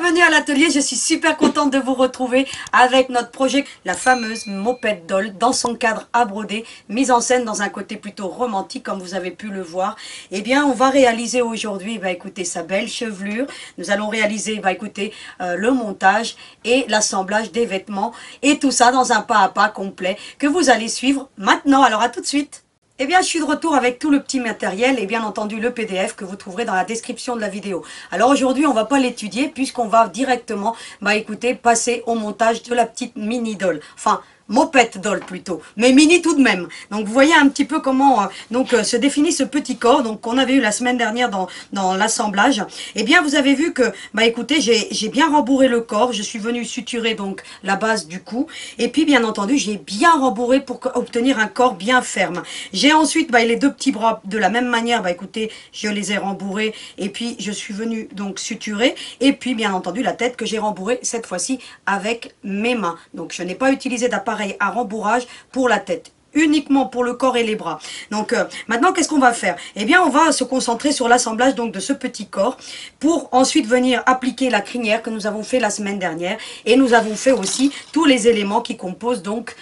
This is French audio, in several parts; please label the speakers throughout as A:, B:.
A: bienvenue à l'atelier, je suis super contente de vous retrouver avec notre projet, la fameuse mopette doll dans son cadre à broder, mise en scène dans un côté plutôt romantique comme vous avez pu le voir. Eh bien on va réaliser aujourd'hui, écoutez, sa belle chevelure, nous allons réaliser, écoutez, le montage et l'assemblage des vêtements et tout ça dans un pas à pas complet que vous allez suivre maintenant. Alors à tout de suite. Eh bien, je suis de retour avec tout le petit matériel et bien entendu le PDF que vous trouverez dans la description de la vidéo. Alors aujourd'hui, on va pas l'étudier puisqu'on va directement, écoutez, passer au montage de la petite mini doll. Enfin, mopette doll plutôt, mais mini tout de même. Donc vous voyez un petit peu comment se définit ce petit corps donc qu'on avait eu la semaine dernière dans l'assemblage. Eh bien vous avez vu que écoutez, j'ai bien rembourré le corps, je suis venue suturer donc la base du cou et puis bien entendu j'ai bien rembourré pour obtenir un corps bien ferme. J'ai ensuite les deux petits bras de la même manière, écoutez, je les ai rembourrés et puis je suis venue donc suturer et puis bien entendu la tête que j'ai rembourrée cette fois-ci avec mes mains. Donc je n'ai pas utilisé d'appareil à rembourrage pour la tête, uniquement pour le corps et les bras. Donc maintenant qu'est-ce qu'on va faire? Eh bien on va se concentrer sur l'assemblage donc de ce petit corps pour ensuite venir appliquer la crinière que nous avons fait la semaine dernière et nous avons fait aussi tous les éléments qui composent donc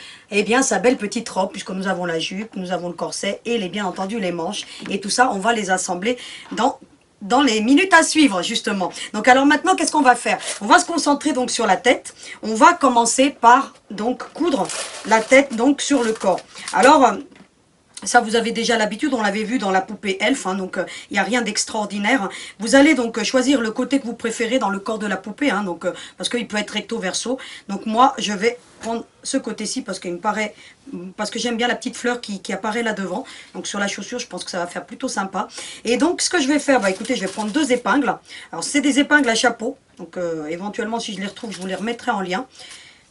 A: sa belle petite robe, puisque nous avons la jupe, nous avons le corset et bien entendu les manches, et tout ça on va les assembler dans les minutes à suivre justement. Donc alors maintenant qu'est-ce qu'on va faire? On va se concentrer donc sur la tête. On va commencer par donc coudre la tête donc sur le corps. Alors ça vous avez déjà l'habitude, on l'avait vu dans la poupée Elf, donc il n'y a rien d'extraordinaire. Vous allez donc choisir le côté que vous préférez dans le corps de la poupée, parce qu'il peut être recto verso. Donc moi je vais prendre ce côté-ci parce qu'il me paraît, parce que j'aime bien la petite fleur qui apparaît là devant. Donc sur la chaussure je pense que ça va faire plutôt sympa. Et donc ce que je vais faire, écoutez, je vais prendre deux épingles. Alors c'est des épingles à chapeau, donc éventuellement si je les retrouve je vous les remettrai en lien.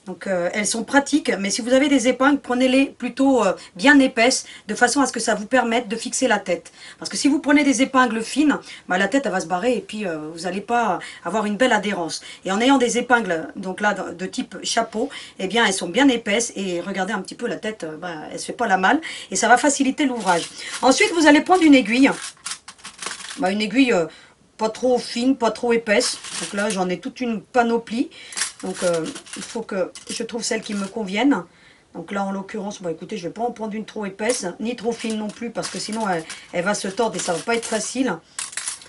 A: Donc elles sont pratiques, mais si vous avez des épingles, prenez-les plutôt bien épaisses, de façon à ce que ça vous permette de fixer la tête. Parce que si vous prenez des épingles fines, la tête elle va se barrer et puis vous n'allez pas avoir une belle adhérence. Et en ayant des épingles donc là de type chapeau, eh bien elles sont bien épaisses et regardez un petit peu la tête, elle se fait pas la malle et ça va faciliter l'ouvrage. Ensuite vous allez prendre une aiguille, une aiguille pas trop fine, pas trop épaisse. Donc là j'en ai toute une panoplie. Donc il faut que je trouve celle qui me convienne. Donc là en l'occurrence, écoutez, je ne vais pas en prendre une trop épaisse, ni trop fine non plus, parce que sinon elle va se tordre et ça ne va pas être facile.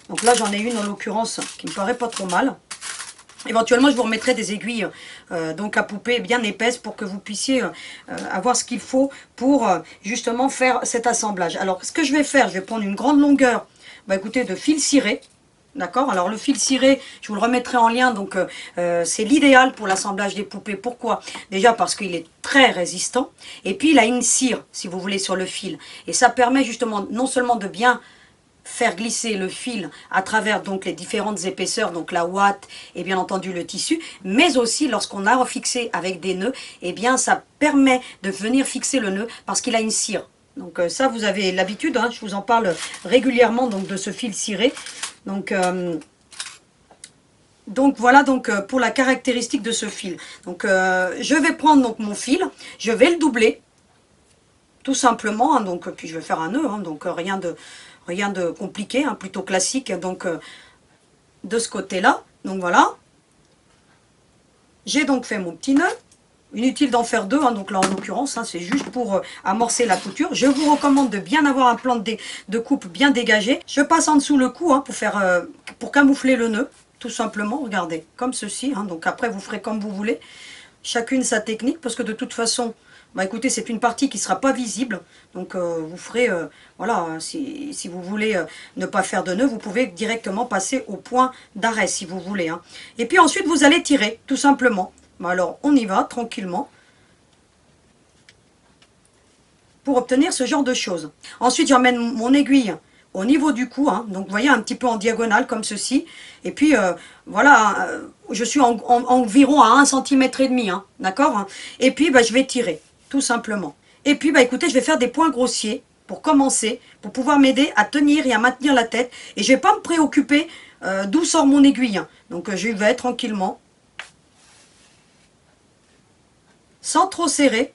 A: Donc là j'en ai une en l'occurrence qui me paraît pas trop mal. Éventuellement je vous remettrai des aiguilles donc à poupée bien épaisses pour que vous puissiez avoir ce qu'il faut pour justement faire cet assemblage. Alors ce que je vais faire, je vais prendre une grande longueur écoutez, de fil ciré. D'accord? Alors le fil ciré, je vous le remettrai en lien, donc c'est l'idéal pour l'assemblage des poupées. Pourquoi? Déjà parce qu'il est très résistant, et puis il a une cire, si vous voulez, sur le fil. Et ça permet justement non seulement de bien faire glisser le fil à travers donc les différentes épaisseurs, donc la ouate et bien entendu le tissu, mais aussi lorsqu'on a fixé avec des nœuds, ça permet de venir fixer le nœud parce qu'il a une cire. Donc ça vous avez l'habitude, je vous en parle régulièrement donc de ce fil ciré. Donc voilà pour la caractéristique de ce fil. Donc je vais prendre donc mon fil, je vais le doubler tout simplement, puis je vais faire un nœud, donc rien de compliqué, plutôt classique donc de ce côté-là. Donc voilà. J'ai donc fait mon petit nœud. Inutile d'en faire deux, donc là en l'occurrence, c'est juste pour amorcer la couture. Je vous recommande de bien avoir un plan de coupe bien dégagé. Je passe en dessous le cou pour camoufler le nœud, tout simplement, regardez, comme ceci. Donc après vous ferez comme vous voulez, chacune sa technique, parce que de toute façon, écoutez, c'est une partie qui ne sera pas visible. Donc vous ferez, voilà, si vous voulez ne pas faire de nœud, vous pouvez directement passer au point d'arrêt si vous voulez. Et puis ensuite vous allez tirer, tout simplement. Alors on y va tranquillement pour obtenir ce genre de choses. Ensuite j'emmène mon aiguille au niveau du cou, donc vous voyez un petit peu en diagonale comme ceci. Et puis voilà, je suis environ à 1,5 cm, d'accord. Et puis je vais tirer tout simplement. Et puis écoutez, je vais faire des points grossiers pour commencer, pour pouvoir m'aider à tenir et à maintenir la tête. Et je ne vais pas me préoccuper d'où sort mon aiguille. Donc je vais tranquillement. Sans trop serrer,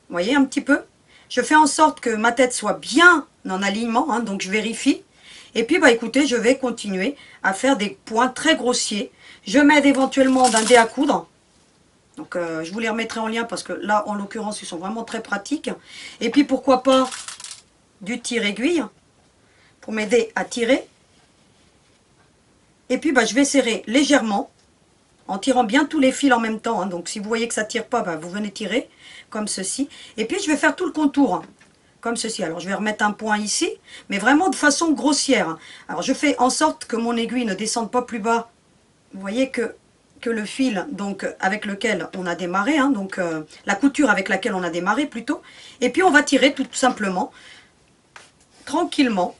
A: vous voyez un petit peu. Je fais en sorte que ma tête soit bien en alignement, donc je vérifie. Et puis bah écoutez, je vais continuer à faire des points très grossiers. Je m'aide éventuellement d'un dé à coudre. Donc je vous les remettrai en lien parce que là en l'occurrence ils sont vraiment très pratiques. Et puis pourquoi pas du tire-aiguille pour m'aider à tirer. Et puis bah, je vais serrer légèrement en tirant bien tous les fils en même temps. Hein. Donc si vous voyez que ça ne tire pas, bah, vous venez tirer comme ceci. Et puis je vais faire tout le contour. Hein, comme ceci. Alors je vais remettre un point ici, mais vraiment de façon grossière. Alors je fais en sorte que mon aiguille ne descende pas plus bas. Vous voyez que le fil donc avec lequel on a démarré, hein, donc la couture avec laquelle on a démarré plutôt. Et puis on va tirer tout simplement, tranquillement,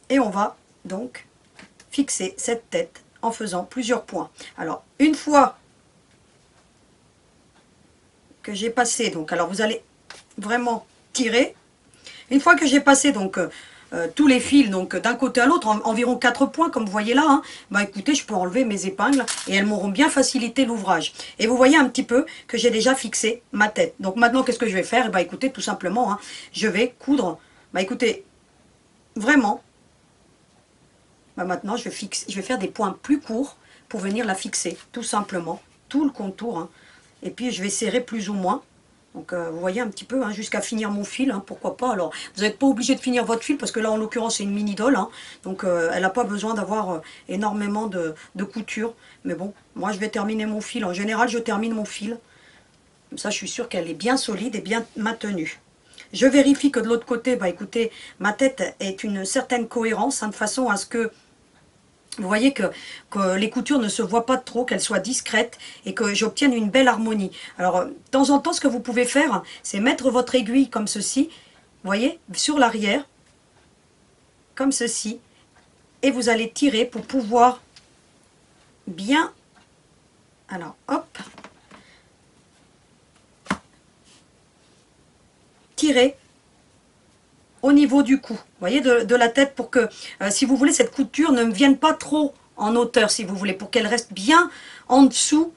A: et on va donc fixer cette tête en faisant plusieurs points. Alors une fois que j'ai passé, donc alors vous allez vraiment tirer. Une fois que j'ai passé donc tous les fils donc d'un côté à l'autre, environ 4 points comme vous voyez là, hein, bah écoutez, je peux enlever mes épingles et elles m'auront bien facilité l'ouvrage. Et vous voyez un petit peu que j'ai déjà fixé ma tête. Donc maintenant qu'est-ce que je vais faire? Bah écoutez, tout simplement, hein, je vais coudre. Bah écoutez, vraiment, bah maintenant je vais faire des points plus courts pour venir la fixer, tout simplement, tout le contour. Hein. Et puis je vais serrer plus ou moins. Donc vous voyez un petit peu, hein, jusqu'à finir mon fil, hein, pourquoi pas. Alors vous n'êtes pas obligé de finir votre fil, parce que là en l'occurrence c'est une mini doll, hein, donc elle n'a pas besoin d'avoir énormément de couture. Mais bon, moi je vais terminer mon fil, en général je termine mon fil. Comme ça je suis sûre qu'elle est bien solide et bien maintenue. Je vérifie que de l'autre côté, bah écoutez, ma tête est une certaine cohérence, hein, de façon à ce que vous voyez que les coutures ne se voient pas trop, qu'elles soient discrètes et que j'obtienne une belle harmonie. Alors, de temps en temps, ce que vous pouvez faire, c'est mettre votre aiguille comme ceci, vous voyez, sur l'arrière, comme ceci, et vous allez tirer pour pouvoir bien... Alors, hop, tirer au niveau du cou, vous voyez, de la tête, pour que, si vous voulez, cette couture ne me vienne pas trop en hauteur, si vous voulez, pour qu'elle reste bien en dessous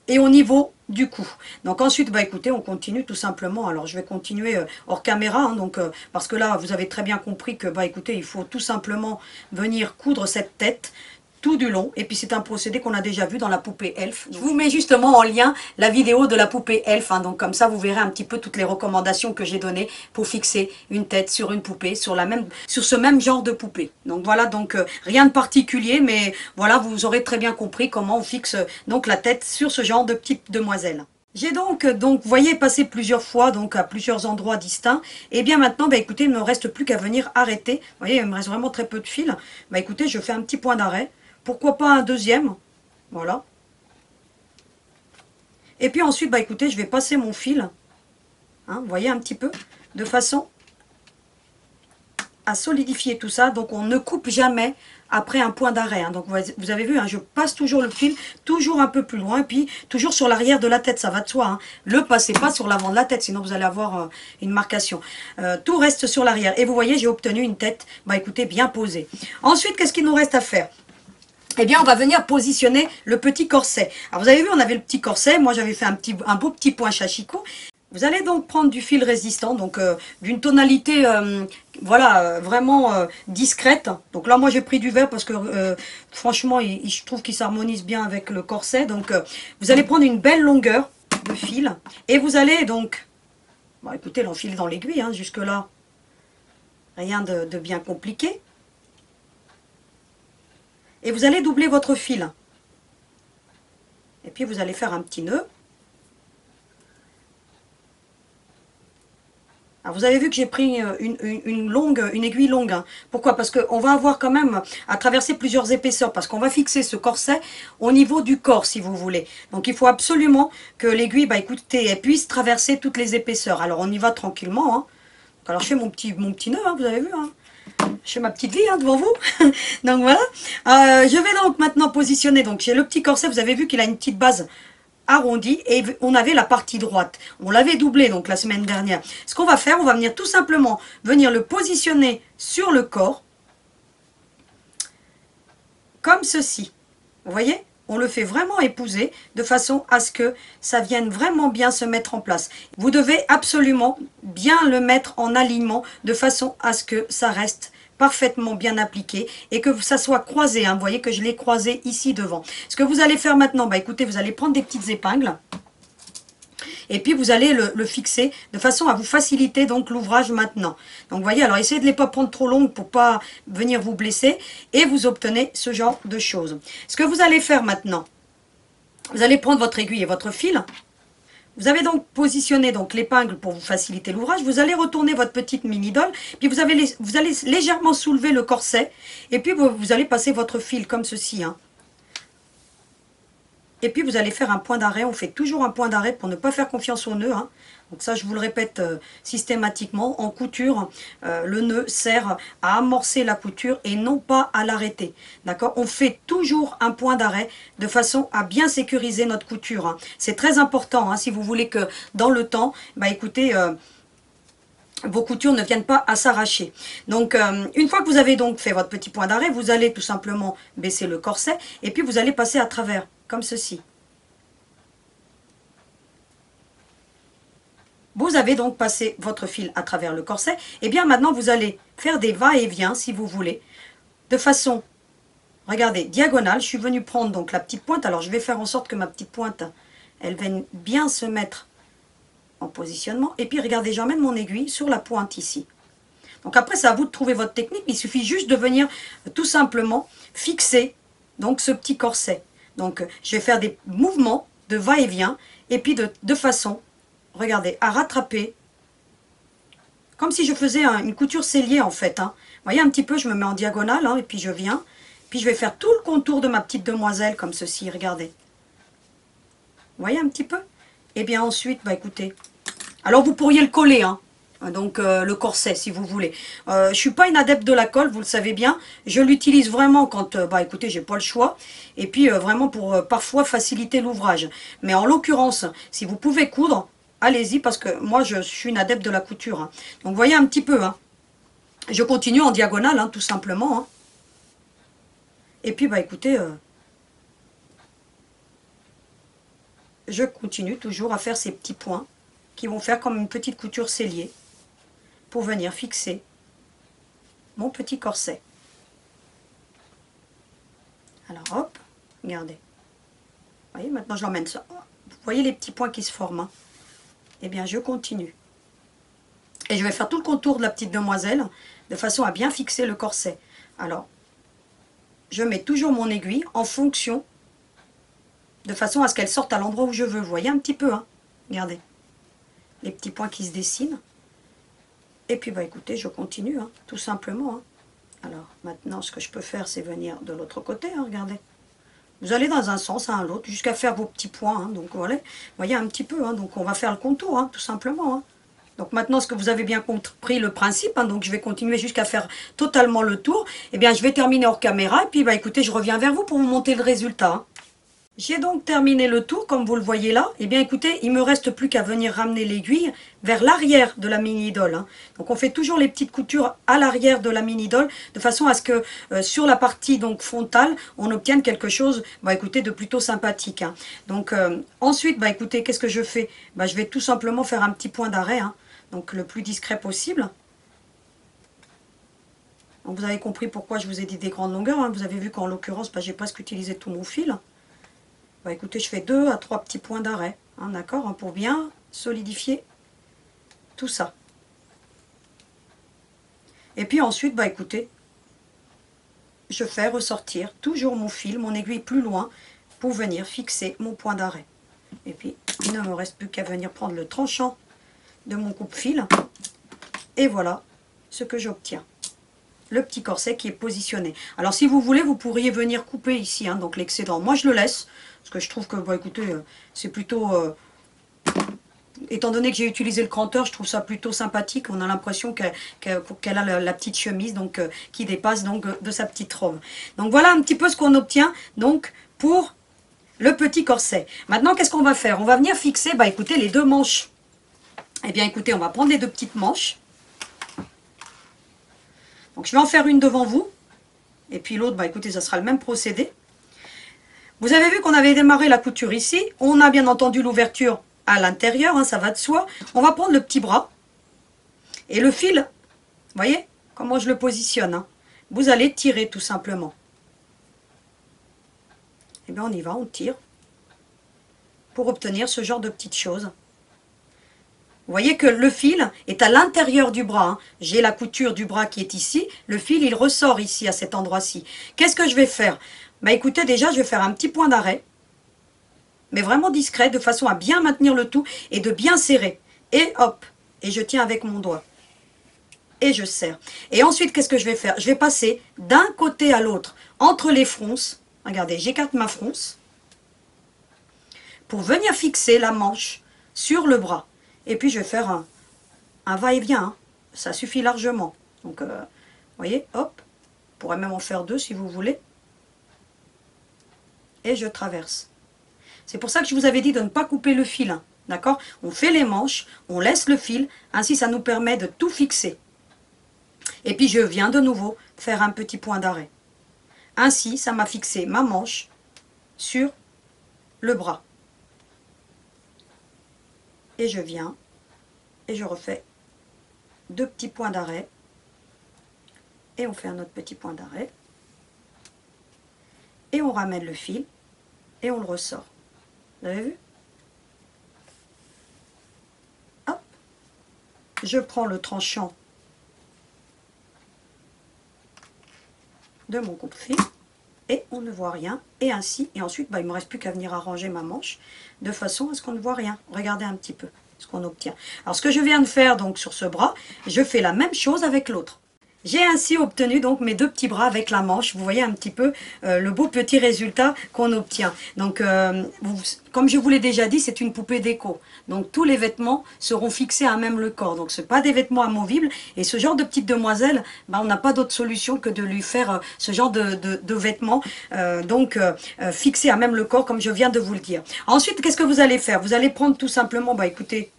A: et au niveau du cou. Donc ensuite, bah écoutez, on continue tout simplement. Alors je vais continuer hors caméra, hein, donc parce que là, vous avez très bien compris que, bah écoutez, il faut tout simplement venir coudre cette tête tout du long, et puis c'est un procédé qu'on a déjà vu dans la poupée Elf. Je vous mets justement en lien la vidéo de la poupée Elf, hein, donc comme ça vous verrez un petit peu toutes les recommandations que j'ai données pour fixer une tête sur une poupée, sur ce même genre de poupée. Donc voilà, donc rien de particulier, mais voilà, vous aurez très bien compris comment on fixe donc la tête sur ce genre de petite demoiselle. J'ai donc, vous voyez, passé plusieurs fois, donc à plusieurs endroits distincts. Et bien maintenant, bah écoutez, il ne me reste plus qu'à venir arrêter. Vous voyez, il me reste vraiment très peu de fil. Bah écoutez, je fais un petit point d'arrêt. Pourquoi pas un deuxième? Voilà. Et puis ensuite, bah écoutez, je vais passer mon fil. Hein, vous voyez un petit peu, de façon à solidifier tout ça. Donc on ne coupe jamais après un point d'arrêt. Hein. Donc vous avez vu, hein, je passe toujours le fil, toujours un peu plus loin, et puis toujours sur l'arrière de la tête, ça va de soi. Hein. Le passez pas sur l'avant de la tête, sinon vous allez avoir une marcation. Tout reste sur l'arrière. Et vous voyez, j'ai obtenu une tête, bah écoutez, bien posée. Ensuite, qu'est-ce qu'il nous reste à faire? Eh bien, on va venir positionner le petit corset. Alors, vous avez vu, on avait le petit corset. Moi, j'avais fait un beau petit point chachicot. Vous allez donc prendre du fil résistant, donc d'une tonalité, voilà, vraiment discrète. Donc là, moi, j'ai pris du vert parce que, franchement, je trouve qu'il s'harmonise bien avec le corset. Donc, vous allez prendre une belle longueur de fil. Et vous allez donc, bon, écoutez, l'enfiler dans l'aiguille, hein, jusque-là. Rien de bien compliqué. Et vous allez doubler votre fil. Et puis vous allez faire un petit nœud. Alors vous avez vu que j'ai pris une aiguille longue. Hein. Pourquoi? Parce qu'on va avoir quand même à traverser plusieurs épaisseurs. Parce qu'on va fixer ce corset au niveau du corps, si vous voulez. Donc il faut absolument que l'aiguille, bah écoutez, elle puisse traverser toutes les épaisseurs. Alors on y va tranquillement. Hein. Alors je fais mon petit nœud, hein, vous avez vu. Hein. Je fais ma petite vie hein, devant vous. Donc voilà. Je vais donc maintenant positionner. Donc j'ai le petit corset. Vous avez vu qu'il a une petite base arrondie. Et on avait la partie droite. On l'avait doublé donc la semaine dernière. Ce qu'on va faire, on va venir tout simplement venir le positionner sur le corps. Comme ceci. Vous voyez? On le fait vraiment épouser de façon à ce que ça vienne vraiment bien se mettre en place. Vous devez absolument bien le mettre en alignement de façon à ce que ça reste parfaitement bien appliqué et que ça soit croisé, hein. Vous voyez que je l'ai croisé ici devant. Ce que vous allez faire maintenant, bah écoutez, vous allez prendre des petites épingles et puis vous allez le fixer de façon à vous faciliter donc l'ouvrage maintenant. Donc vous voyez, alors essayez de ne les pas prendre trop longues pour pas venir vous blesser et vous obtenez ce genre de choses. Ce que vous allez faire maintenant, vous allez prendre votre aiguille et votre fil. Vous avez donc positionné donc l'épingle pour vous faciliter l'ouvrage. Vous allez retourner votre petite mini-dole, puis vous allez légèrement soulever le corset, et puis vous allez passer votre fil comme ceci, hein. Et puis vous allez faire un point d'arrêt. On fait toujours un point d'arrêt pour ne pas faire confiance au nœud, hein. Donc ça, je vous le répète systématiquement. En couture, le nœud sert à amorcer la couture et non pas à l'arrêter. D'accord? On fait toujours un point d'arrêt de façon à bien sécuriser notre couture, hein. C'est très important, hein, si vous voulez que dans le temps, bah écoutez, vos coutures ne viennent pas à s'arracher. Donc, une fois que vous avez donc fait votre petit point d'arrêt, vous allez tout simplement baisser le corset et puis vous allez passer à travers, comme ceci. Vous avez donc passé votre fil à travers le corset. Et bien maintenant, vous allez faire des va-et-vient, si vous voulez, de façon, regardez, diagonale. Je suis venue prendre donc la petite pointe. Alors, je vais faire en sorte que ma petite pointe, elle vienne bien se mettre en positionnement. Et puis, regardez, j'emmène mon aiguille sur la pointe ici. Donc après, c'est à vous de trouver votre technique. Il suffit juste de venir tout simplement fixer donc ce petit corset. Donc, je vais faire des mouvements de va-et-vient. Et puis, de façon... regardez, à rattraper, comme si je faisais une couture sellier en fait, hein. Vous voyez un petit peu, je me mets en diagonale, hein, et puis je viens. Puis je vais faire tout le contour de ma petite demoiselle comme ceci, regardez. Vous voyez un petit peu? Et bien ensuite, bah écoutez, alors vous pourriez le coller, hein. Donc le corset si vous voulez. Je suis pas une adepte de la colle, vous le savez bien. Je l'utilise vraiment quand, bah écoutez, j'ai pas le choix. Et puis vraiment pour parfois faciliter l'ouvrage. Mais en l'occurrence, si vous pouvez coudre, allez-y, parce que moi, je suis une adepte de la couture, hein. Donc, vous voyez un petit peu, hein. Je continue en diagonale, hein, tout simplement, hein. Et puis, bah écoutez, je continue toujours à faire ces petits points qui vont faire comme une petite couture sellier pour venir fixer mon petit corset. Alors, hop, regardez. Vous voyez, maintenant, je l'emmène ça. Vous voyez les petits points qui se forment, hein. Eh bien, je continue. Et je vais faire tout le contour de la petite demoiselle, de façon à bien fixer le corset. Alors, je mets toujours mon aiguille en fonction, de façon à ce qu'elle sorte à l'endroit où je veux. Vous voyez un petit peu, hein? Regardez. Les petits points qui se dessinent. Et puis, bah écoutez, je continue, hein, tout simplement, hein. Alors, maintenant, ce que je peux faire, c'est venir de l'autre côté, hein, regardez. Vous allez dans un sens à l'autre, jusqu'à faire vos petits points, hein. Donc voilà, vous voyez un petit peu, hein. Donc on va faire le contour, hein, tout simplement, hein. Donc maintenant, ce que vous avez bien compris le principe, hein, donc je vais continuer jusqu'à faire totalement le tour. Eh bien, je vais terminer hors caméra, et puis bah écoutez, je reviens vers vous pour vous montrer le résultat, hein. J'ai donc terminé le tour, comme vous le voyez là. Eh bien écoutez, il ne me reste plus qu'à venir ramener l'aiguille vers l'arrière de la mini-idole, hein. Donc on fait toujours les petites coutures à l'arrière de la mini-idole, de façon à ce que sur la partie donc frontale, on obtienne quelque chose, bah écoutez, de plutôt sympathique, hein. Donc ensuite, bah écoutez, qu'est-ce que je fais? Bah je vais tout simplement faire un petit point d'arrêt, hein, donc le plus discret possible. Donc vous avez compris pourquoi je vous ai dit des grandes longueurs, hein. Vous avez vu qu'en l'occurrence, bah, j'ai presque utilisé tout mon fil. Bah écoutez, je fais 2 à 3 petits points d'arrêt, hein, d'accord, hein, pour bien solidifier tout ça. Et puis ensuite, bah écoutez, je fais ressortir toujours mon fil, mon aiguille plus loin, pour venir fixer mon point d'arrêt. Et puis, il ne me reste plus qu'à venir prendre le tranchant de mon coupe-fil. Et voilà ce que j'obtiens. Le petit corset qui est positionné. Alors si vous voulez, vous pourriez venir couper ici, hein, donc l'excédent. Moi je le laisse, parce que je trouve que, bah, écoutez, c'est plutôt... étant donné que j'ai utilisé le cranteur, je trouve ça plutôt sympathique. On a l'impression qu'elle a la petite chemise donc, qui dépasse donc de sa petite robe. Donc voilà un petit peu ce qu'on obtient donc pour le petit corset. Maintenant, qu'est-ce qu'on va faire? On va venir fixer, bah écoutez, les deux manches. Eh bien écoutez, on va prendre les deux petites manches. Donc je vais en faire une devant vous. Et puis l'autre, bah écoutez, ça sera le même procédé. Vous avez vu qu'on avait démarré la couture ici. On a bien entendu l'ouverture à l'intérieur, hein, ça va de soi. On va prendre le petit bras. Et le fil, vous voyez, comment je le positionne, hein. Vous allez tirer tout simplement. Et bien on y va, on tire pour obtenir ce genre de petites choses. Vous voyez que le fil est à l'intérieur du bras, hein. J'ai la couture du bras qui est ici. Le fil, il ressort ici, à cet endroit-ci. Qu'est-ce que je vais faire? Bah écoutez, déjà, je vais faire un petit point d'arrêt. Mais vraiment discret, de façon à bien maintenir le tout et de bien serrer. Et hop, et je tiens avec mon doigt. Et je serre. Et ensuite, qu'est-ce que je vais faire? Je vais passer d'un côté à l'autre, entre les fronces. Regardez, j'écarte ma fronce. Pour venir fixer la manche sur le bras. Et puis je vais faire un va-et-vient, hein. Ça suffit largement. Donc, vous voyez, hop, on pourrait même en faire deux si vous voulez. Et je traverse. C'est pour ça que je vous avais dit de ne pas couper le fil, hein. D'accord? On fait les manches, on laisse le fil, ainsi ça nous permet de tout fixer. Et puis je viens de nouveau faire un petit point d'arrêt. Ainsi, ça m'a fixé ma manche sur le bras. Et je viens et je refais deux petits points d'arrêt et on fait un autre petit point d'arrêt et on ramène le fil et on le ressort. Vous avez vu? Hop, je prends le tranchant de mon coupe-fil et on ne voit rien, et ainsi, et ensuite bah, il ne me reste plus qu'à venir arranger ma manche de façon à ce qu'on ne voit rien. Regardez un petit peu ce qu'on obtient. Alors ce que je viens de faire donc sur ce bras, je fais la même chose avec l'autre. J'ai ainsi obtenu donc mes deux petits bras avec la manche. Vous voyez un petit peu le beau petit résultat qu'on obtient. Donc, comme je vous l'ai déjà dit, c'est une poupée déco. Donc, tous les vêtements seront fixés à même le corps. Donc, ce n'est pas des vêtements amovibles. Et ce genre de petite demoiselle, on n'a pas d'autre solution que de lui faire ce genre de vêtements. Fixés à même le corps, comme je viens de vous le dire. Ensuite, qu'est-ce que vous allez faire? Vous allez prendre tout simplement, écoutez,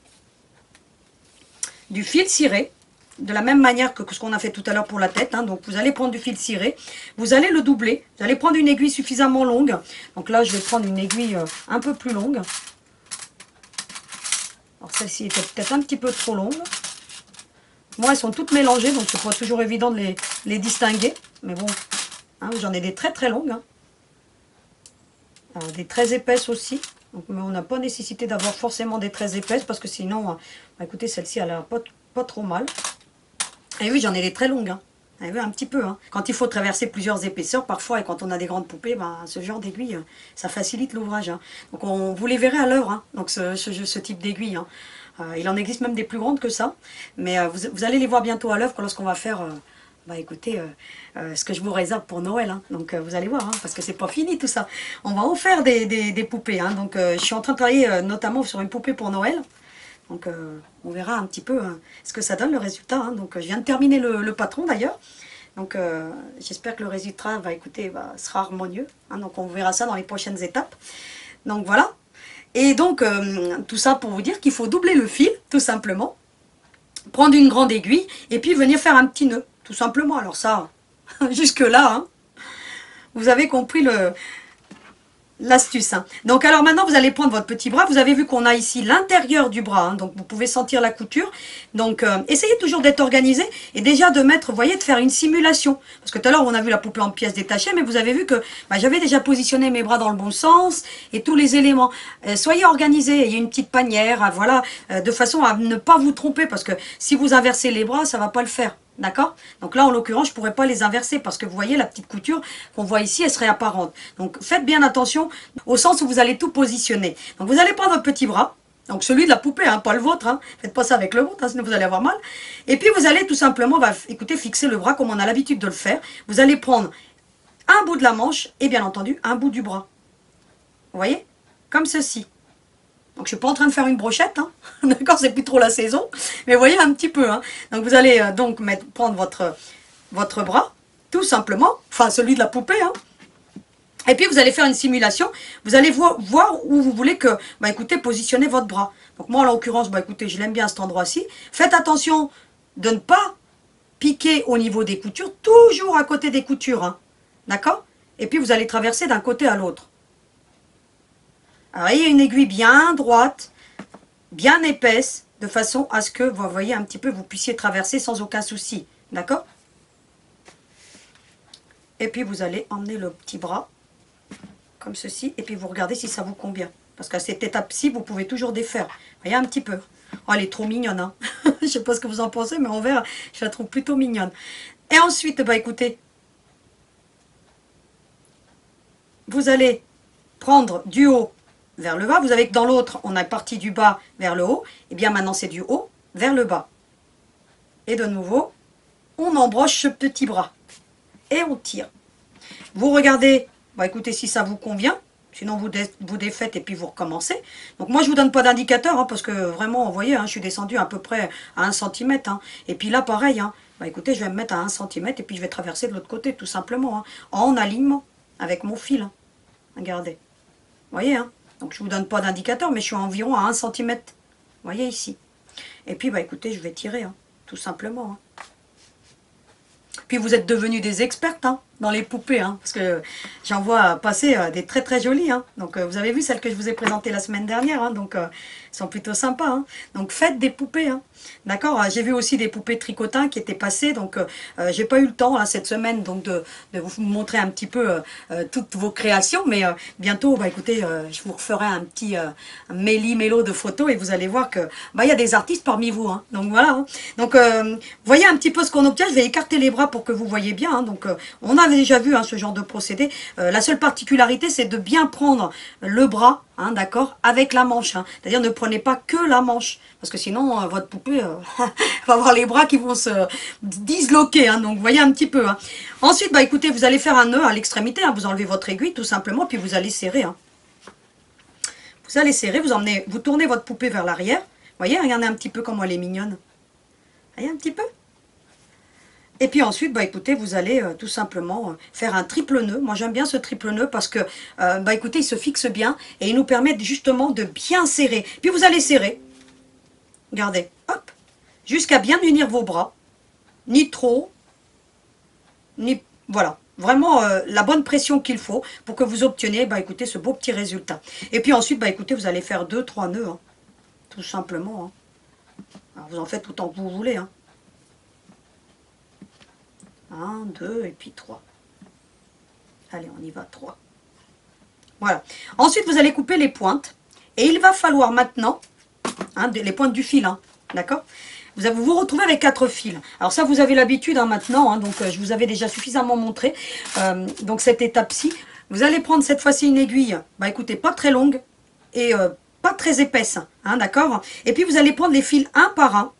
A: du fil ciré. De la même manière que ce qu'on a fait tout à l'heure pour la tête, hein. Donc vous allez prendre du fil ciré, vous allez le doubler, vous allez prendre une aiguille suffisamment longue. Donc là je vais prendre une aiguille un peu plus longue. Alors celle-ci était peut-être un petit peu trop longue. Moi elles sont toutes mélangées, donc c'est pas toujours évident de les distinguer. Mais bon, hein, j'en ai des très très longues, hein. Alors, des très épaisses aussi. Donc, mais on n'a pas nécessité d'avoir forcément des très épaisses, parce que sinon, écoutez, celle-ci elle a pas trop mal. Et oui, j'en ai des très longues, hein. Vous avez vu un petit peu, hein. Quand il faut traverser plusieurs épaisseurs, parfois, et quand on a des grandes poupées, ce genre d'aiguille, ça facilite l'ouvrage, hein. Donc vous les verrez à l'heure, hein. Donc ce type d'aiguille, hein. Il en existe même des plus grandes que ça. Mais vous allez les voir bientôt à l'œuvre lorsqu'on va faire, écoutez, ce que je vous réserve pour Noël, hein. Donc vous allez voir, hein, parce que c'est pas fini tout ça. On va en faire des poupées, hein. Donc je suis en train de travailler notamment sur une poupée pour Noël. Donc on verra un petit peu ce que ça donne le résultat, hein. Donc je viens de terminer le patron d'ailleurs. Donc j'espère que le résultat sera harmonieux, hein. Donc on verra ça dans les prochaines étapes. Donc voilà. Et donc tout ça pour vous dire qu'il faut doubler le fil, tout simplement. Prendre une grande aiguille et puis venir faire un petit nœud, tout simplement. Alors ça, jusque là, hein, vous avez compris l'astuce, hein. Donc alors maintenant vous allez prendre votre petit bras. Vous avez vu qu'on a ici l'intérieur du bras, hein, donc vous pouvez sentir la couture. Donc essayez toujours d'être organisé et déjà de mettre, vous voyez, de faire une simulation. Parce que tout à l'heure on a vu la poupée en pièces détachées, mais vous avez vu que j'avais déjà positionné mes bras dans le bon sens et tous les éléments. Soyez organisés, ayez une petite panière, voilà, de façon à ne pas vous tromper, parce que si vous inversez les bras, ça va pas le faire. D'accord? Donc là, en l'occurrence, je ne pourrais pas les inverser parce que vous voyez, la petite couture qu'on voit ici, elle serait apparente. Donc faites bien attention au sens où vous allez tout positionner. Donc vous allez prendre votre petit bras, donc celui de la poupée, hein, pas le vôtre. Hein. Faites pas ça avec le vôtre, hein, sinon vous allez avoir mal. Et puis vous allez tout simplement, écoutez, fixer le bras comme on a l'habitude de le faire. Vous allez prendre un bout de la manche et bien entendu un bout du bras. Vous voyez? Comme ceci. Donc je ne suis pas en train de faire une brochette, hein. D'accord, c'est plus trop la saison, mais vous voyez un petit peu, hein. Donc vous allez prendre votre bras, tout simplement, enfin celui de la poupée, hein. Et puis vous allez faire une simulation, vous allez voir où vous voulez que, écoutez, positionnez votre bras. Donc moi en l'occurrence, écoutez, je l'aime bien à cet endroit-ci. Faites attention de ne pas piquer au niveau des coutures, toujours à côté des coutures, hein. D'accord? Et puis vous allez traverser d'un côté à l'autre. Alors, ayez une aiguille bien droite, bien épaisse, de façon à ce que, vous voyez un petit peu, vous puissiez traverser sans aucun souci. D'accord? Et puis vous allez emmener le petit bras, comme ceci, et puis vous regardez si ça vous convient. Parce qu'à cette étape-ci, vous pouvez toujours défaire. Voyez un petit peu. Oh, elle est trop mignonne, hein. Je ne sais pas ce que vous en pensez, mais en vert, je la trouve plutôt mignonne. Et ensuite, bah écoutez, vous allez prendre du haut vers le bas. Vous avez que dans l'autre, on est parti du bas vers le haut. Et bien maintenant, c'est du haut vers le bas. Et de nouveau, on embroche ce petit bras. Et on tire. Vous regardez, bah écoutez, si ça vous convient. Sinon, vous défaites et puis vous recommencez. Donc moi, je ne vous donne pas d'indicateur, hein, parce que vraiment, vous voyez, hein, je suis descendue à peu près à 1 cm. Hein. Et puis là, pareil, hein, bah écoutez, je vais me mettre à 1 cm et puis je vais traverser de l'autre côté, tout simplement. Hein, en alignement avec mon fil. Hein. Regardez. Vous voyez, hein. Donc je ne vous donne pas d'indicateur, mais je suis environ à 1 cm. Vous voyez ici. Et puis, bah écoutez, je vais tirer, hein, tout simplement. Hein. Puis vous êtes devenus des expertes, hein, dans les poupées, hein, parce que j'en vois passer des très très jolies. Hein. Donc vous avez vu celles que je vous ai présentées la semaine dernière, hein, donc elles sont plutôt sympas. Hein. Donc faites des poupées. Hein. D'accord. J'ai vu aussi des poupées tricotin qui étaient passées, donc j'ai pas eu le temps là, cette semaine donc de vous montrer un petit peu toutes vos créations, mais bientôt, bah écoutez, je vous referai un petit méli-mélo de photos et vous allez voir que bah il y a des artistes parmi vous. Hein. Donc voilà. Hein. Donc voyez un petit peu ce qu'on obtient. Je vais écarter les bras pour que vous voyez bien. Hein. Donc on avait déjà vu, hein, ce genre de procédé. La seule particularité, c'est de bien prendre le bras, hein, d'accord, avec la manche. Hein. C'est-à-dire ne prenez pas que la manche, parce que sinon votre poupée va avoir les bras qui vont se disloquer. Hein. Donc vous voyez un petit peu. Hein. Ensuite, bah écoutez, vous allez faire un nœud à l'extrémité. Hein. Vous enlevez votre aiguille tout simplement, puis vous allez serrer. Hein. Vous allez serrer, vous tournez votre poupée vers l'arrière. Vous voyez, regardez un petit peu comment elle est mignonne. Voyez un petit peu. Et puis ensuite, bah écoutez, vous allez tout simplement faire un triple nœud. Moi j'aime bien ce triple nœud parce que, bah écoutez, il se fixe bien et il nous permet justement de bien serrer. Puis vous allez serrer, regardez, hop, jusqu'à bien unir vos bras. Ni trop, ni, voilà, vraiment la bonne pression qu'il faut pour que vous obteniez, bah écoutez, ce beau petit résultat. Et puis ensuite, bah écoutez, vous allez faire 2-3 nœuds, hein, tout simplement. Hein. Alors vous en faites autant que vous voulez, hein. 1, 2 et puis 3. Allez, on y va, 3. Voilà. Ensuite, vous allez couper les pointes. Et il va falloir maintenant, hein, les pointes du fil, hein, d'accord, vous vous retrouvez avec 4 fils. Alors ça, vous avez l'habitude, hein, maintenant, hein, donc je vous avais déjà suffisamment montré. Donc cette étape-ci, vous allez prendre cette fois-ci une aiguille, bah écoutez, pas très longue et pas très épaisse, hein, d'accord. Et puis vous allez prendre les fils un par un.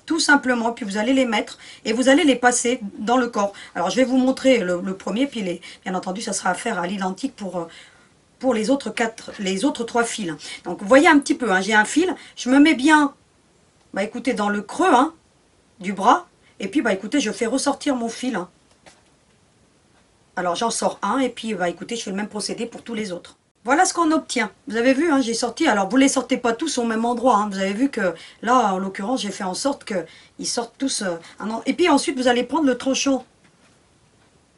A: Tout simplement, puis vous allez les mettre et vous allez les passer dans le corps. Alors je vais vous montrer le premier, puis bien entendu ça sera à faire à l'identique pour les autres 3 fils. Donc vous voyez un petit peu, hein, j'ai un fil, je me mets bien, bah écoutez, dans le creux, hein, du bras, et puis bah écoutez, je fais ressortir mon fil. Hein. Alors j'en sors un, et puis bah écoutez, je fais le même procédé pour tous les autres. Voilà ce qu'on obtient. Vous avez vu, hein, j'ai sorti. Alors, vous ne les sortez pas tous au même endroit. Hein. Vous avez vu que là, en l'occurrence, j'ai fait en sorte qu'ils sortent tous. Et puis ensuite, vous allez prendre le tranchant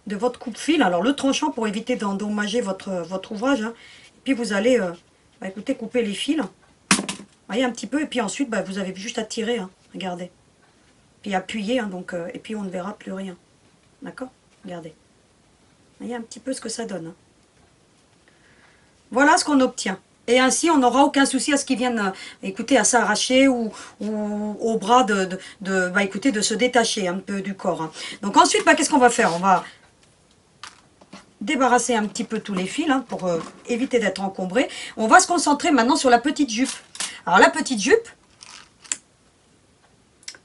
A: de votre coupe-fil. Alors, le tranchant pour éviter d'endommager votre ouvrage. Hein. Et puis, vous allez, bah, écoutez, couper les fils. Vous voyez un petit peu. Et puis ensuite, bah, vous avez juste à tirer. Hein. Regardez. Puis appuyer. Hein, donc, et puis, on ne verra plus rien. D'accord? Regardez. Vous voyez un petit peu ce que ça donne. Hein. Voilà ce qu'on obtient. Et ainsi, on n'aura aucun souci à ce qu'ils viennent, écoutez, à s'arracher ou au bras bah, écoutez, de se détacher un peu du corps. Hein. Donc ensuite, bah, qu'est-ce qu'on va faire? On va débarrasser un petit peu tous les fils, hein, pour éviter d'être encombré. On va se concentrer maintenant sur la petite jupe. Alors la petite jupe,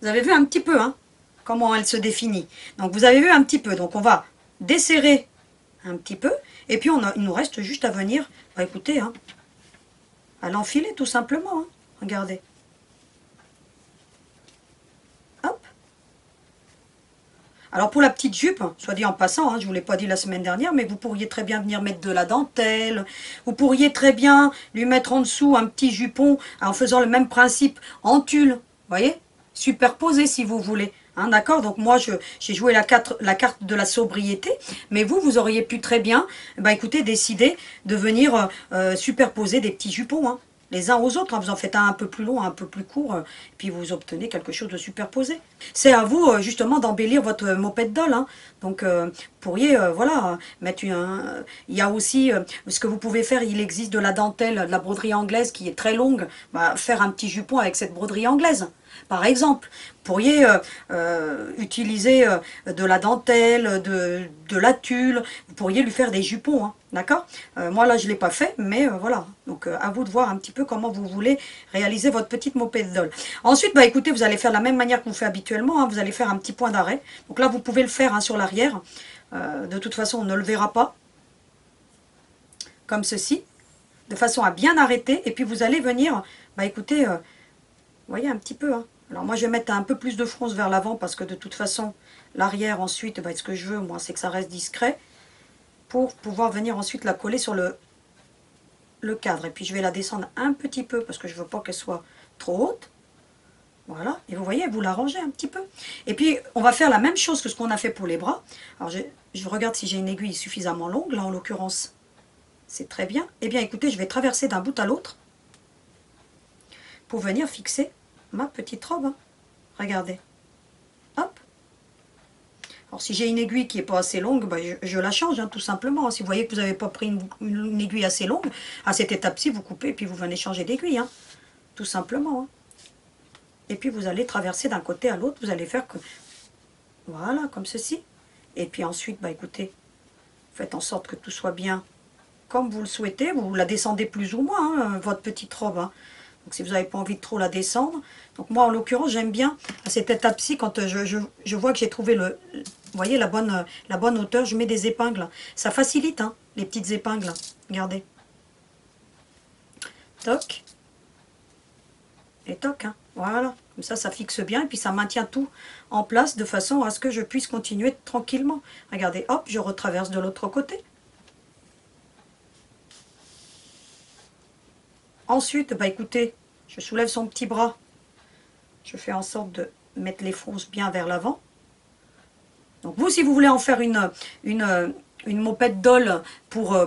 A: vous avez vu un petit peu, hein, comment elle se définit. Donc vous avez vu un petit peu. Donc on va desserrer un petit peu. Et puis il nous reste juste à venir, bah, écoutez, hein, à l'enfiler tout simplement. Hein. Regardez. Hop. Alors pour la petite jupe, soit dit en passant, hein, je ne vous l'ai pas dit la semaine dernière, mais vous pourriez très bien venir mettre de la dentelle. Vous pourriez très bien lui mettre en dessous un petit jupon en faisant le même principe en tulle. Vous voyez? Superposé si vous voulez. Hein, d'accord, donc moi j'ai joué la carte de la sobriété, mais vous auriez pu très bien, bah écoutez, décider de venir superposer des petits jupons. Hein. les uns aux autres, hein. Vous en faites un peu plus long, un peu plus court, puis vous obtenez quelque chose de superposé. C'est à vous, justement, d'embellir votre moped doll, hein. Donc, vous pourriez, voilà, mettre il y a aussi, ce que vous pouvez faire, il existe de la dentelle, de la broderie anglaise qui est très longue, bah, faire un petit jupon avec cette broderie anglaise. Par exemple, vous pourriez utiliser de la dentelle, de la tulle, vous pourriez lui faire des jupons, hein, d'accord. Moi là je ne l'ai pas fait, mais voilà, donc à vous de voir un petit peu comment vous voulez réaliser votre petite moped doll. Ensuite, bah écoutez, vous allez faire de la même manière qu'on fait habituellement, hein, vous allez faire un petit point d'arrêt. Donc là vous pouvez le faire, hein, sur l'arrière, de toute façon on ne le verra pas, comme ceci, de façon à bien arrêter, et puis vous allez venir, bah écoutez, vous voyez un petit peu, hein. Alors moi je vais mettre un peu plus de fronce vers l'avant parce que de toute façon l'arrière ensuite, bah, ce que je veux moi c'est que ça reste discret pour pouvoir venir ensuite la coller sur le cadre. Et puis je vais la descendre un petit peu parce que je ne veux pas qu'elle soit trop haute. Voilà, et vous voyez, vous l'arrangez un petit peu. Et puis on va faire la même chose que ce qu'on a fait pour les bras. Alors je regarde si j'ai une aiguille suffisamment longue, là en l'occurrence c'est très bien. Eh bien écoutez, je vais traverser d'un bout à l'autre pour venir fixer ma petite robe, hein. Regardez, hop. Alors si j'ai une aiguille qui n'est pas assez longue, bah, je la change, hein, tout simplement. Si vous voyez que vous n'avez pas pris une aiguille assez longue, à cette étape-ci, vous coupez et puis vous venez changer d'aiguille, hein, tout simplement, hein. Et puis vous allez traverser d'un côté à l'autre, vous allez faire que, voilà, comme ceci. Et puis ensuite, bah écoutez, faites en sorte que tout soit bien comme vous le souhaitez. Vous la descendez plus ou moins, hein, votre petite robe, hein. Donc si vous n'avez pas envie de trop la descendre. Donc moi en l'occurrence j'aime bien à cette étape-ci quand je vois que j'ai trouvé vous voyez la bonne hauteur, je mets des épingles. Ça facilite, hein, les petites épingles. Regardez. Toc. Et toc, hein. Voilà. Comme ça fixe bien et puis ça maintient tout en place de façon à ce que je puisse continuer tranquillement. Regardez, hop, je retraverse de l'autre côté. Ensuite, bah écoutez, je soulève son petit bras. Je fais en sorte de mettre les fronces bien vers l'avant. Donc vous, si vous voulez en faire une moped doll pour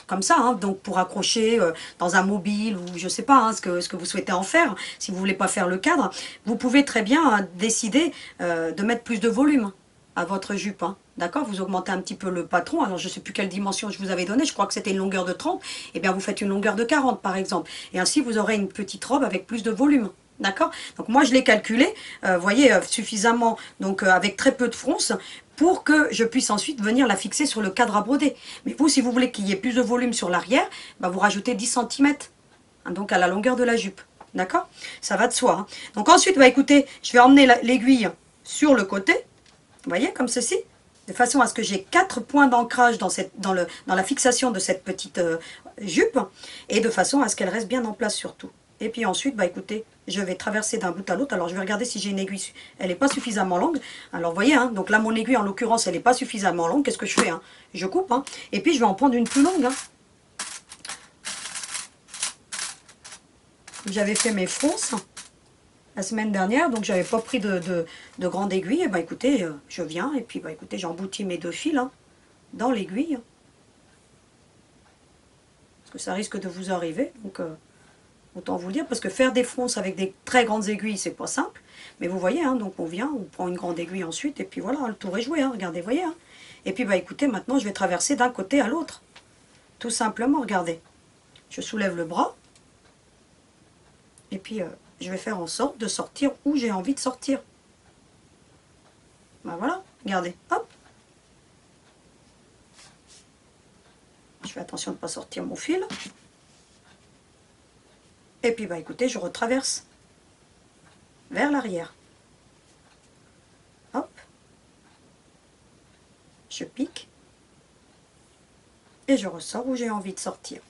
A: comme ça, hein, donc pour accrocher dans un mobile ou je sais pas, hein, ce que vous souhaitez en faire, si vous voulez pas faire le cadre, vous pouvez très bien, hein, décider de mettre plus de volume à votre jupe, hein. D'accord, vous augmentez un petit peu le patron. Alors je ne sais plus quelle dimension je vous avais donné, je crois que c'était une longueur de 30, et bien vous faites une longueur de 40 par exemple, et ainsi vous aurez une petite robe avec plus de volume. D'accord. Donc moi je l'ai calculé, voyez, suffisamment, donc avec très peu de fronce, pour que je puisse ensuite venir la fixer sur le cadre à broder. Mais vous, si vous voulez qu'il y ait plus de volume sur l'arrière, bah, vous rajoutez 10 cm, hein, donc à la longueur de la jupe. D'accord. Ça va de soi, hein. Donc ensuite, bah, écoutez, je vais emmener l'aiguille sur le côté, vous voyez, comme ceci, de façon à ce que j'ai 4 points d'ancrage dans la fixation de cette petite jupe, et de façon à ce qu'elle reste bien en place surtout. Et puis ensuite, bah écoutez, je vais traverser d'un bout à l'autre. Alors je vais regarder si j'ai une aiguille, elle n'est pas suffisamment longue. Alors vous voyez, hein, donc là mon aiguille en l'occurrence, elle n'est pas suffisamment longue. Qu'est-ce que je fais, hein? Je coupe, hein, et puis je vais en prendre une plus longue, hein. J'avais fait mes fronces la semaine dernière, donc j'avais pas pris de grande aiguille. Et bah écoutez, je viens, et puis bah écoutez, j'emboutis mes 2 fils, hein, dans l'aiguille. Parce que ça risque de vous arriver, donc... autant vous le dire, parce que faire des fronces avec des très grandes aiguilles, c'est pas simple. Mais vous voyez, hein, donc on vient, on prend une grande aiguille ensuite, et puis voilà, le tour est joué, hein, regardez, voyez. Hein. Et puis bah écoutez, maintenant je vais traverser d'un côté à l'autre. Tout simplement, regardez. Je soulève le bras, et puis je vais faire en sorte de sortir où j'ai envie de sortir. Ben voilà, regardez, hop. Je fais attention de ne pas sortir mon fil. Et puis bah écoutez, je retraverse vers l'arrière. Hop. Je pique. Et je ressors où j'ai envie de sortir.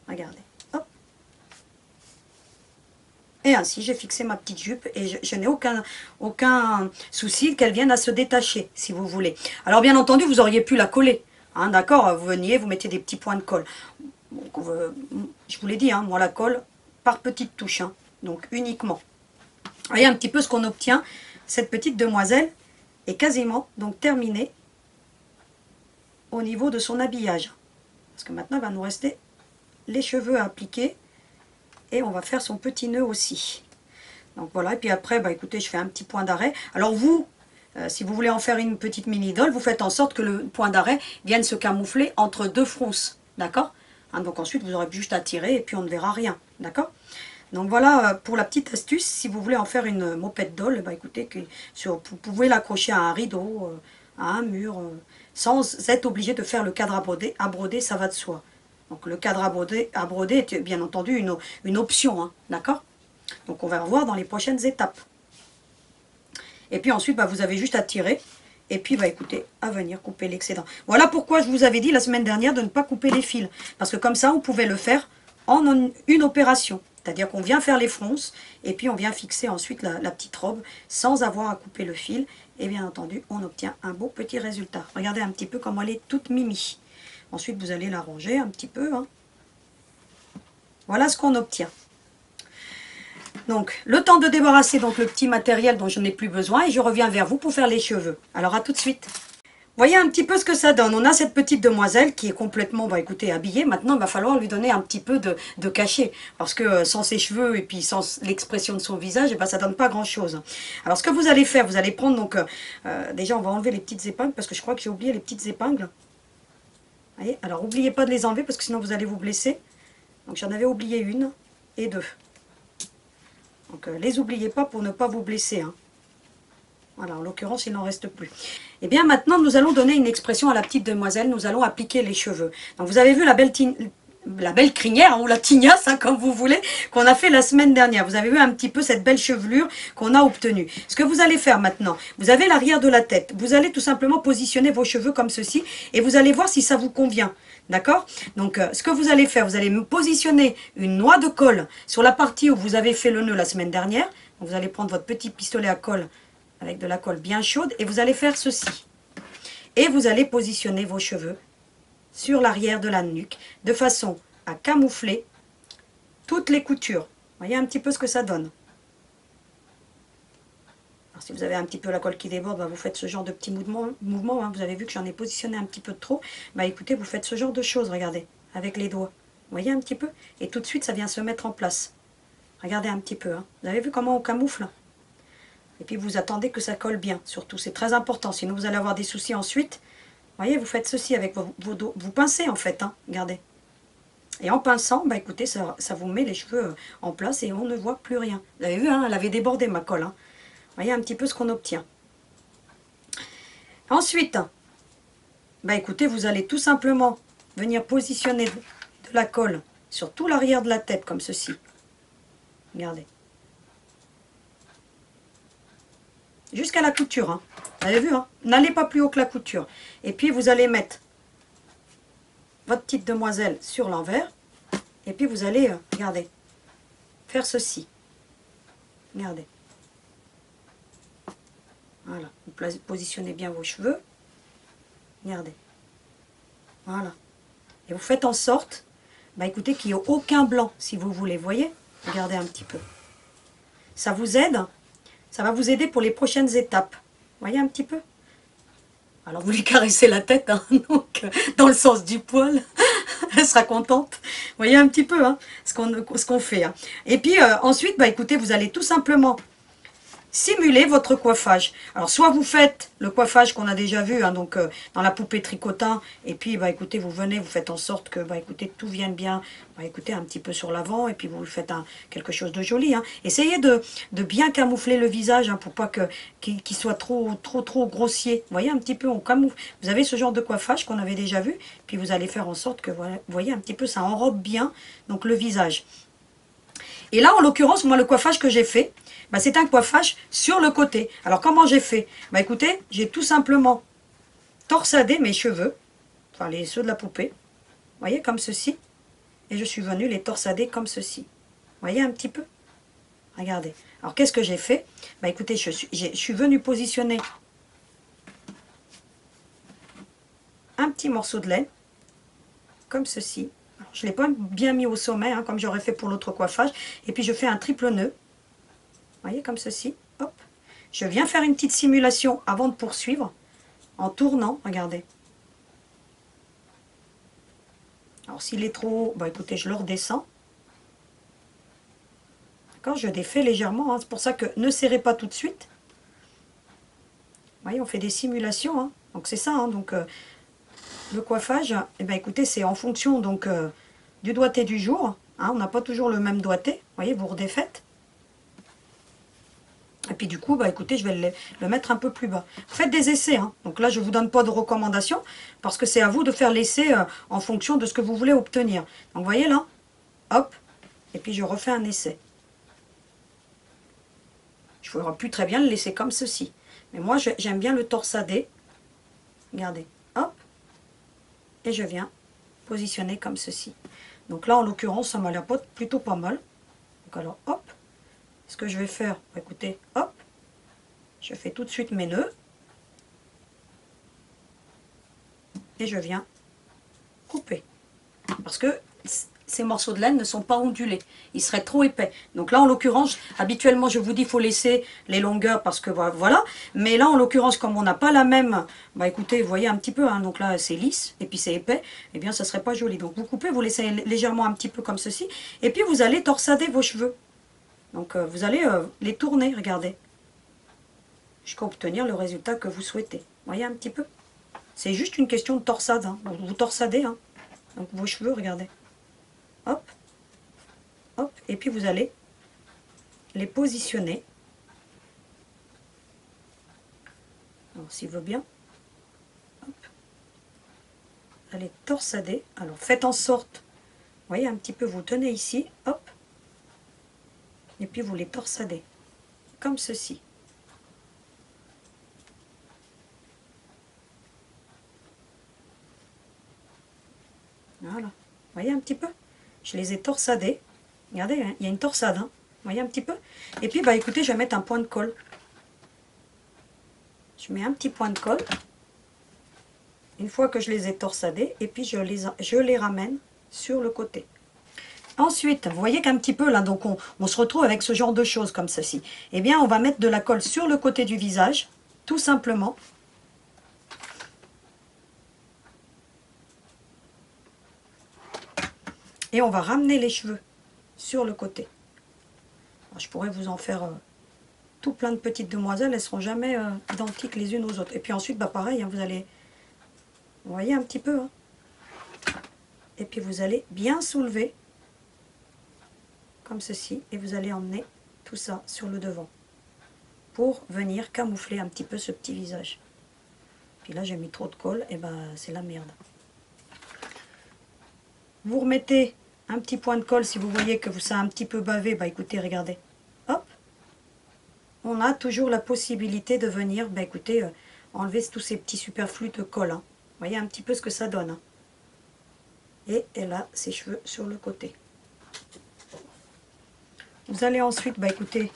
A: Regardez. Hop. Et ainsi, j'ai fixé ma petite jupe et je n'ai aucun souci qu'elle vienne à se détacher, si vous voulez. Alors bien entendu, vous auriez pu la coller. Hein, d'accord, vous veniez, vous mettez des petits points de colle. Donc, je vous l'ai dit, hein, moi la colle par petites touches, hein, donc uniquement. Vous voyez un petit peu ce qu'on obtient. Cette petite demoiselle est quasiment donc terminée au niveau de son habillage. Parce que maintenant, il va nous rester les cheveux à appliquer. Et on va faire son petit nœud aussi. Donc voilà, et puis après, bah écoutez, je fais un petit point d'arrêt. Alors vous, si vous voulez en faire une petite mini-dole, vous faites en sorte que le point d'arrêt vienne se camoufler entre deux fronces, d'accord, hein, donc ensuite, vous aurez juste à tirer et puis on ne verra rien, d'accord. Donc voilà pour la petite astuce. Si vous voulez en faire une mopette doll, bah écoutez, vous pouvez l'accrocher à un rideau, à un mur, sans être obligé de faire le cadre à broder, ça va de soi. Donc le cadre à broder est bien entendu une option, hein, d'accord. Donc on va revoir dans les prochaines étapes. Et puis ensuite, bah, vous avez juste à tirer. Et puis, bah, écoutez, à venir couper l'excédent. Voilà pourquoi je vous avais dit la semaine dernière de ne pas couper les fils. Parce que comme ça, on pouvait le faire en une opération. C'est-à-dire qu'on vient faire les fronces et puis on vient fixer ensuite la petite robe sans avoir à couper le fil. Et bien entendu, on obtient un beau petit résultat. Regardez un petit peu comment elle est toute mimi. Ensuite, vous allez la ranger un petit peu, hein. Voilà ce qu'on obtient. Donc, le temps de débarrasser donc le petit matériel dont je n'ai plus besoin et je reviens vers vous pour faire les cheveux. Alors, à tout de suite. Voyez un petit peu ce que ça donne. On a cette petite demoiselle qui est complètement, bah, écoutez, habillée. Maintenant, il va falloir lui donner un petit peu de cachet. Parce que sans ses cheveux et puis sans l'expression de son visage, eh ben, ça donne pas grand-chose. Alors, ce que vous allez faire, vous allez prendre donc... déjà, on va enlever les petites épingles parce que je crois que j'ai oublié les petites épingles. Voyez. Alors, n'oubliez pas de les enlever parce que sinon, vous allez vous blesser. Donc, j'en avais oublié une et deux. Donc, les oubliez pas pour ne pas vous blesser, hein. Voilà, en l'occurrence, il n'en reste plus. Et bien maintenant, nous allons donner une expression à la petite demoiselle. Nous allons appliquer les cheveux. Donc vous avez vu la belle crinière, hein, ou la tignasse, hein, comme vous voulez, qu'on a fait la semaine dernière. Vous avez vu un petit peu cette belle chevelure qu'on a obtenue. Ce que vous allez faire maintenant, vous avez l'arrière de la tête. Vous allez tout simplement positionner vos cheveux comme ceci et vous allez voir si ça vous convient. D'accord? Donc, ce que vous allez faire, vous allez positionner une noix de colle sur la partie où vous avez fait le nœud la semaine dernière. Donc, vous allez prendre votre petit pistolet à colle avec de la colle bien chaude et vous allez faire ceci. Et vous allez positionner vos cheveux sur l'arrière de la nuque de façon à camoufler toutes les coutures. Voyez un petit peu ce que ça donne. Alors, si vous avez un petit peu la colle qui déborde, bah, vous faites ce genre de petits mouvements, hein. Vous avez vu que j'en ai positionné un petit peu de trop. Bah, écoutez, vous faites ce genre de choses, regardez, avec les doigts. Vous voyez un petit peu? Et tout de suite, ça vient se mettre en place. Regardez un petit peu, hein. Vous avez vu comment on camoufle? Et puis vous attendez que ça colle bien, surtout, c'est très important, sinon vous allez avoir des soucis ensuite. Vous voyez, vous faites ceci avec vos dos, vous pincez en fait, hein, regardez. Et en pinçant, bah écoutez, ça vous met les cheveux en place et on ne voit plus rien. Vous avez vu, hein, elle avait débordé ma colle, hein. Vous voyez un petit peu ce qu'on obtient. Ensuite, bah écoutez, vous allez tout simplement venir positionner de la colle sur tout l'arrière de la tête, comme ceci. Regardez. Jusqu'à la couture, hein. Vous avez vu, hein? N'allez pas plus haut que la couture. Et puis vous allez mettre votre petite demoiselle sur l'envers. Et puis vous allez, regardez, faire ceci. Regardez. Voilà. Vous positionnez bien vos cheveux. Regardez. Voilà. Et vous faites en sorte, bah écoutez, qu'il n'y ait aucun blanc, si vous voulez. Vous voyez? Regardez un petit peu. Ça vous aide. Ça va vous aider pour les prochaines étapes. Vous voyez un petit peu? Alors vous lui caressez la tête, hein, donc, dans le sens du poil. Elle sera contente. Vous voyez un petit peu, hein, ce qu'on fait, hein. Et puis ensuite, bah, écoutez, vous allez tout simplement simuler votre coiffage. Alors soit vous faites le coiffage qu'on a déjà vu, hein, donc dans la poupée tricotin, et puis bah écoutez, vous venez, vous faites en sorte que bah écoutez, tout vienne bien, bah écoutez, un petit peu sur l'avant, et puis vous faites quelque chose de joli, hein. Essayez de bien camoufler le visage, hein, pour pas qu'il soit trop grossier. Vous voyez un petit peu, on camoufle. Vous avez ce genre de coiffage qu'on avait déjà vu, puis vous allez faire en sorte que, voilà, vous voyez un petit peu, ça enrobe bien donc le visage. Et là, en l'occurrence, moi, le coiffage que j'ai fait, bah, c'est un coiffage sur le côté. Alors, comment j'ai fait? Bah, écoutez, j'ai tout simplement torsadé mes cheveux, enfin, ceux de la poupée, vous voyez, comme ceci. Et je suis venue les torsader comme ceci. Vous voyez un petit peu? Regardez. Alors, qu'est-ce que j'ai fait? Bah, écoutez, je suis venue positionner un petit morceau de laine, comme ceci. Alors, je ne l'ai pas bien mis au sommet, hein, comme j'aurais fait pour l'autre coiffage. Et puis, je fais un triple nœud. Vous voyez, comme ceci. Hop. Je viens faire une petite simulation avant de poursuivre, en tournant, regardez. Alors, s'il est trop haut, bah, écoutez, je le redescends. D'accord, je défais légèrement, hein. C'est pour ça que ne serrez pas tout de suite. Vous voyez, on fait des simulations, hein. Donc c'est ça, hein. Donc le coiffage, eh ben, écoutez, c'est en fonction donc du doigté du jour, hein. On n'a pas toujours le même doigté. Vous voyez, vous redéfaites. Et puis du coup, bah écoutez, je vais le mettre un peu plus bas. Faites des essais, hein. Donc là, je ne vous donne pas de recommandations, parce que c'est à vous de faire l'essai en fonction de ce que vous voulez obtenir. Donc vous voyez là, hop, et puis je refais un essai. Je n'aurais pu très bien le laisser comme ceci. Mais moi, j'aime bien le torsader. Regardez, hop, et je viens positionner comme ceci. Donc là, en l'occurrence, ça m'a l'air plutôt pas mal. Donc alors, hop, ce que je vais faire, écoutez, hop, je fais tout de suite mes nœuds. Et je viens couper. Parce que ces morceaux de laine ne sont pas ondulés. Ils seraient trop épais. Donc là, en l'occurrence, habituellement, je vous dis, il faut laisser les longueurs parce que voilà. Mais là, en l'occurrence, comme on n'a pas la même, bah écoutez, vous voyez un petit peu, hein, donc là, c'est lisse et puis c'est épais, eh bien, ça ne serait pas joli. Donc vous coupez, vous laissez légèrement un petit peu comme ceci. Et puis, vous allez torsader vos cheveux. Donc, vous allez les tourner, regardez. Jusqu'à obtenir le résultat que vous souhaitez. Vous voyez un petit peu? C'est juste une question de torsade. Hein. Vous torsadez, hein. Donc vos cheveux, regardez. Hop, hop, et puis vous allez les positionner. Alors s'il veut bien, hop, vous allez torsader. Alors faites en sorte, vous voyez un petit peu, vous tenez ici, hop, et puis vous les torsadez, comme ceci. Voilà, vous voyez un petit peu? Je les ai torsadés. Regardez, hein, il y a une torsade, hein. Vous voyez un petit peu? Et puis, bah écoutez, je vais mettre un point de colle. Je mets un petit point de colle. Une fois que je les ai torsadés, et puis je les ramène sur le côté. Ensuite, vous voyez qu'un petit peu là, donc on se retrouve avec ce genre de choses comme ceci. Eh bien, on va mettre de la colle sur le côté du visage, tout simplement. Et on va ramener les cheveux sur le côté. Alors, je pourrais vous en faire tout plein de petites demoiselles, elles ne seront jamais identiques les unes aux autres. Et puis ensuite, bah pareil, hein, vous voyez un petit peu. Hein. Et puis vous allez bien soulever, comme ceci, et vous allez emmener tout ça sur le devant, pour venir camoufler un petit peu ce petit visage. Puis là, j'ai mis trop de colle, et ben c'est la merde. Vous remettez un petit point de colle, si vous voyez que ça a un petit peu bavé, bah écoutez, regardez, hop, on a toujours la possibilité de venir, bah écoutez, enlever tous ces petits superflus de colle. Hein. Vous voyez un petit peu ce que ça donne. Hein. Et elle a ses cheveux sur le côté. Vous allez ensuite, bah écoutez,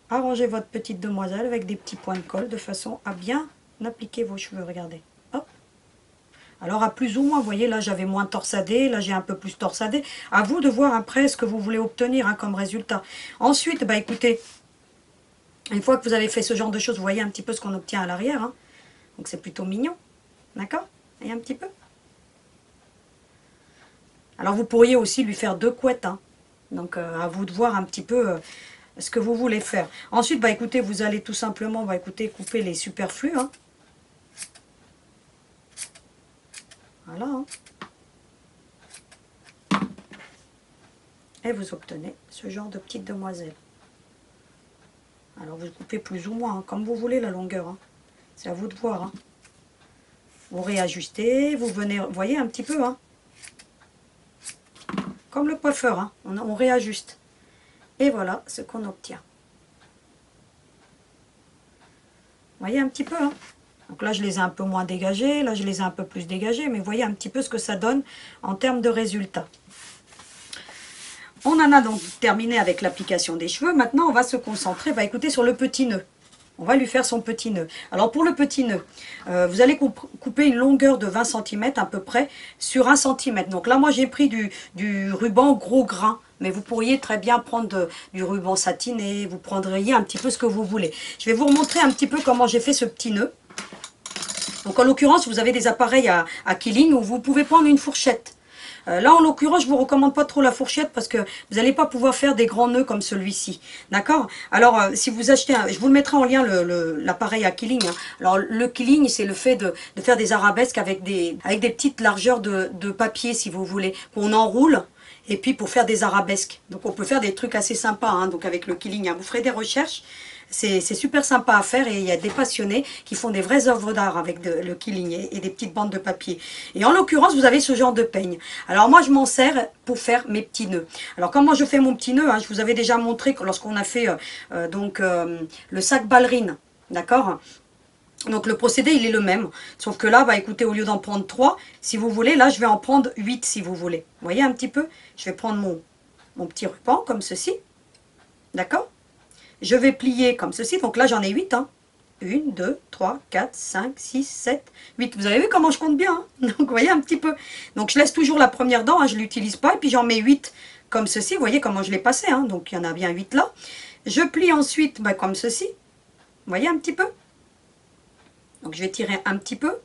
A: arranger votre petite demoiselle avec des petits points de colle de façon à bien appliquer vos cheveux, regardez. Hop. Alors à plus ou moins, vous voyez, là j'avais moins torsadé, là j'ai un peu plus torsadé. À vous de voir après ce que vous voulez obtenir hein, comme résultat. Ensuite, bah écoutez, une fois que vous avez fait ce genre de choses, vous voyez un petit peu ce qu'on obtient à l'arrière. Hein. Donc c'est plutôt mignon. D'accord? Et un petit peu. Alors vous pourriez aussi lui faire 2 couettes. Hein. Donc à vous de voir un petit peu ce que vous voulez faire. Ensuite, bah écoutez, vous allez tout simplement bah, écoutez, couper les superflus. Hein. Voilà. Hein. Et vous obtenez ce genre de petite demoiselle. Alors vous coupez plus ou moins, hein, comme vous voulez la longueur. Hein. C'est à vous de voir. Hein. Vous réajustez, vous venez, vous voyez un petit peu. Hein. Comme le coiffeur, hein. On réajuste. Et voilà ce qu'on obtient. Vous voyez un petit peu. Hein. Donc là je les ai un peu moins dégagés, là je les ai un peu plus dégagés, mais vous voyez un petit peu ce que ça donne en termes de résultats. On en a donc terminé avec l'application des cheveux. Maintenant, on va se concentrer, bah, écoutez, sur le petit nœud. On va lui faire son petit nœud. Alors, pour le petit nœud, vous allez couper une longueur de 20 cm à peu près sur 1 cm. Donc là, moi, j'ai pris du ruban gros grain. Mais vous pourriez très bien prendre du ruban satiné. Vous prendriez un petit peu ce que vous voulez. Je vais vous remontrer un petit peu comment j'ai fait ce petit nœud. Donc, en l'occurrence, vous avez des appareils à quilling où vous pouvez prendre une fourchette. Là, en l'occurrence, je vous recommande pas trop la fourchette parce que vous n'allez pas pouvoir faire des grands nœuds comme celui-ci. D'accord? Alors, si vous achetez je vous le mettrai en lien l'appareil à quilling. Hein. Alors, le quilling, c'est le fait de faire des arabesques avec des petites largeurs de papier, si vous voulez, qu'on enroule. Et puis pour faire des arabesques. Donc on peut faire des trucs assez sympas, hein, donc avec le quilling. Hein. Vous ferez des recherches, c'est super sympa à faire et il y a des passionnés qui font des vraies œuvres d'art avec le quilling et des petites bandes de papier. Et en l'occurrence, vous avez ce genre de peigne. Alors moi, je m'en sers pour faire mes petits nœuds. Alors comment je fais mon petit nœud, hein, je vous avais déjà montré lorsqu'on a fait le sac ballerine, d'accord ? Donc le procédé il est le même, sauf que là, bah écoutez, au lieu d'en prendre 3, si vous voulez, là je vais en prendre 8 si vous voulez. Vous voyez un petit peu? Je vais prendre mon petit ruban comme ceci, d'accord? Je vais plier comme ceci, donc là j'en ai 8, hein. 1, 2, 3, 4, 5, 6, 7, 8. Vous avez vu comment je compte bien, hein? Donc vous voyez un petit peu. Donc je laisse toujours la première dent, hein, je ne l'utilise pas, et puis j'en mets 8 comme ceci, vous voyez comment je l'ai passé, hein? Donc il y en a bien 8 là. Je plie ensuite bah, comme ceci, vous voyez un petit peu? Donc je vais tirer un petit peu.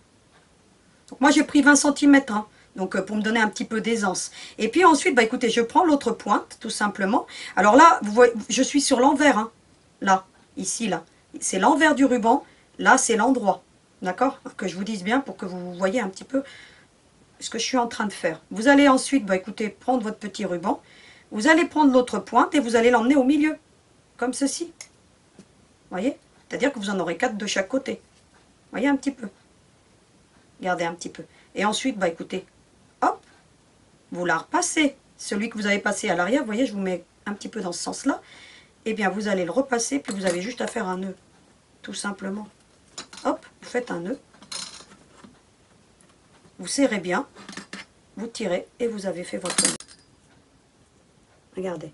A: Donc moi j'ai pris 20 cm, hein, donc pour me donner un petit peu d'aisance. Et puis ensuite, bah écoutez, je prends l'autre pointe, tout simplement. Alors là, vous voyez, je suis sur l'envers, hein, là, ici, là. C'est l'envers du ruban, là c'est l'endroit. D'accord? Que je vous dise bien pour que vous voyez un petit peu ce que je suis en train de faire. Vous allez ensuite, bah écoutez, prendre votre petit ruban. Vous allez prendre l'autre pointe et vous allez l'emmener au milieu, comme ceci. Vous voyez? C'est-à-dire que vous en aurez 4 de chaque côté. Voyez un petit peu. Regardez un petit peu. Et ensuite, bah écoutez, hop, vous la repassez. Celui que vous avez passé à l'arrière, vous voyez, je vous mets un petit peu dans ce sens-là. Et bien, vous allez le repasser, puis vous avez juste à faire un nœud. Tout simplement. Hop, vous faites un nœud. Vous serrez bien. Vous tirez et vous avez fait votre nœud. Regardez.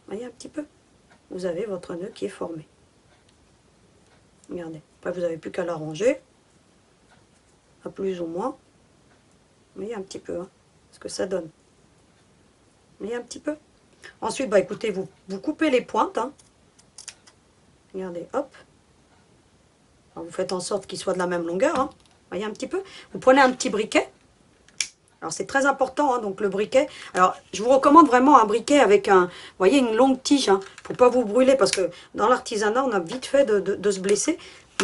A: Voyez un petit peu. Vous avez votre nœud qui est formé. Regardez. Après, vous n'avez plus qu'à l'arranger. À plus ou moins. Vous voyez un petit peu hein, ce que ça donne. Vous voyez un petit peu. Ensuite, bah écoutez, vous coupez les pointes. Hein. Regardez, hop. Alors, vous faites en sorte qu'ils soient de la même longueur. Hein. Vous voyez un petit peu. Vous prenez un petit briquet. Alors c'est très important, hein, donc le briquet. Alors je vous recommande vraiment un briquet avec vous voyez, une longue tige, hein, pour ne pas vous brûler, parce que dans l'artisanat, on a vite fait de se blesser.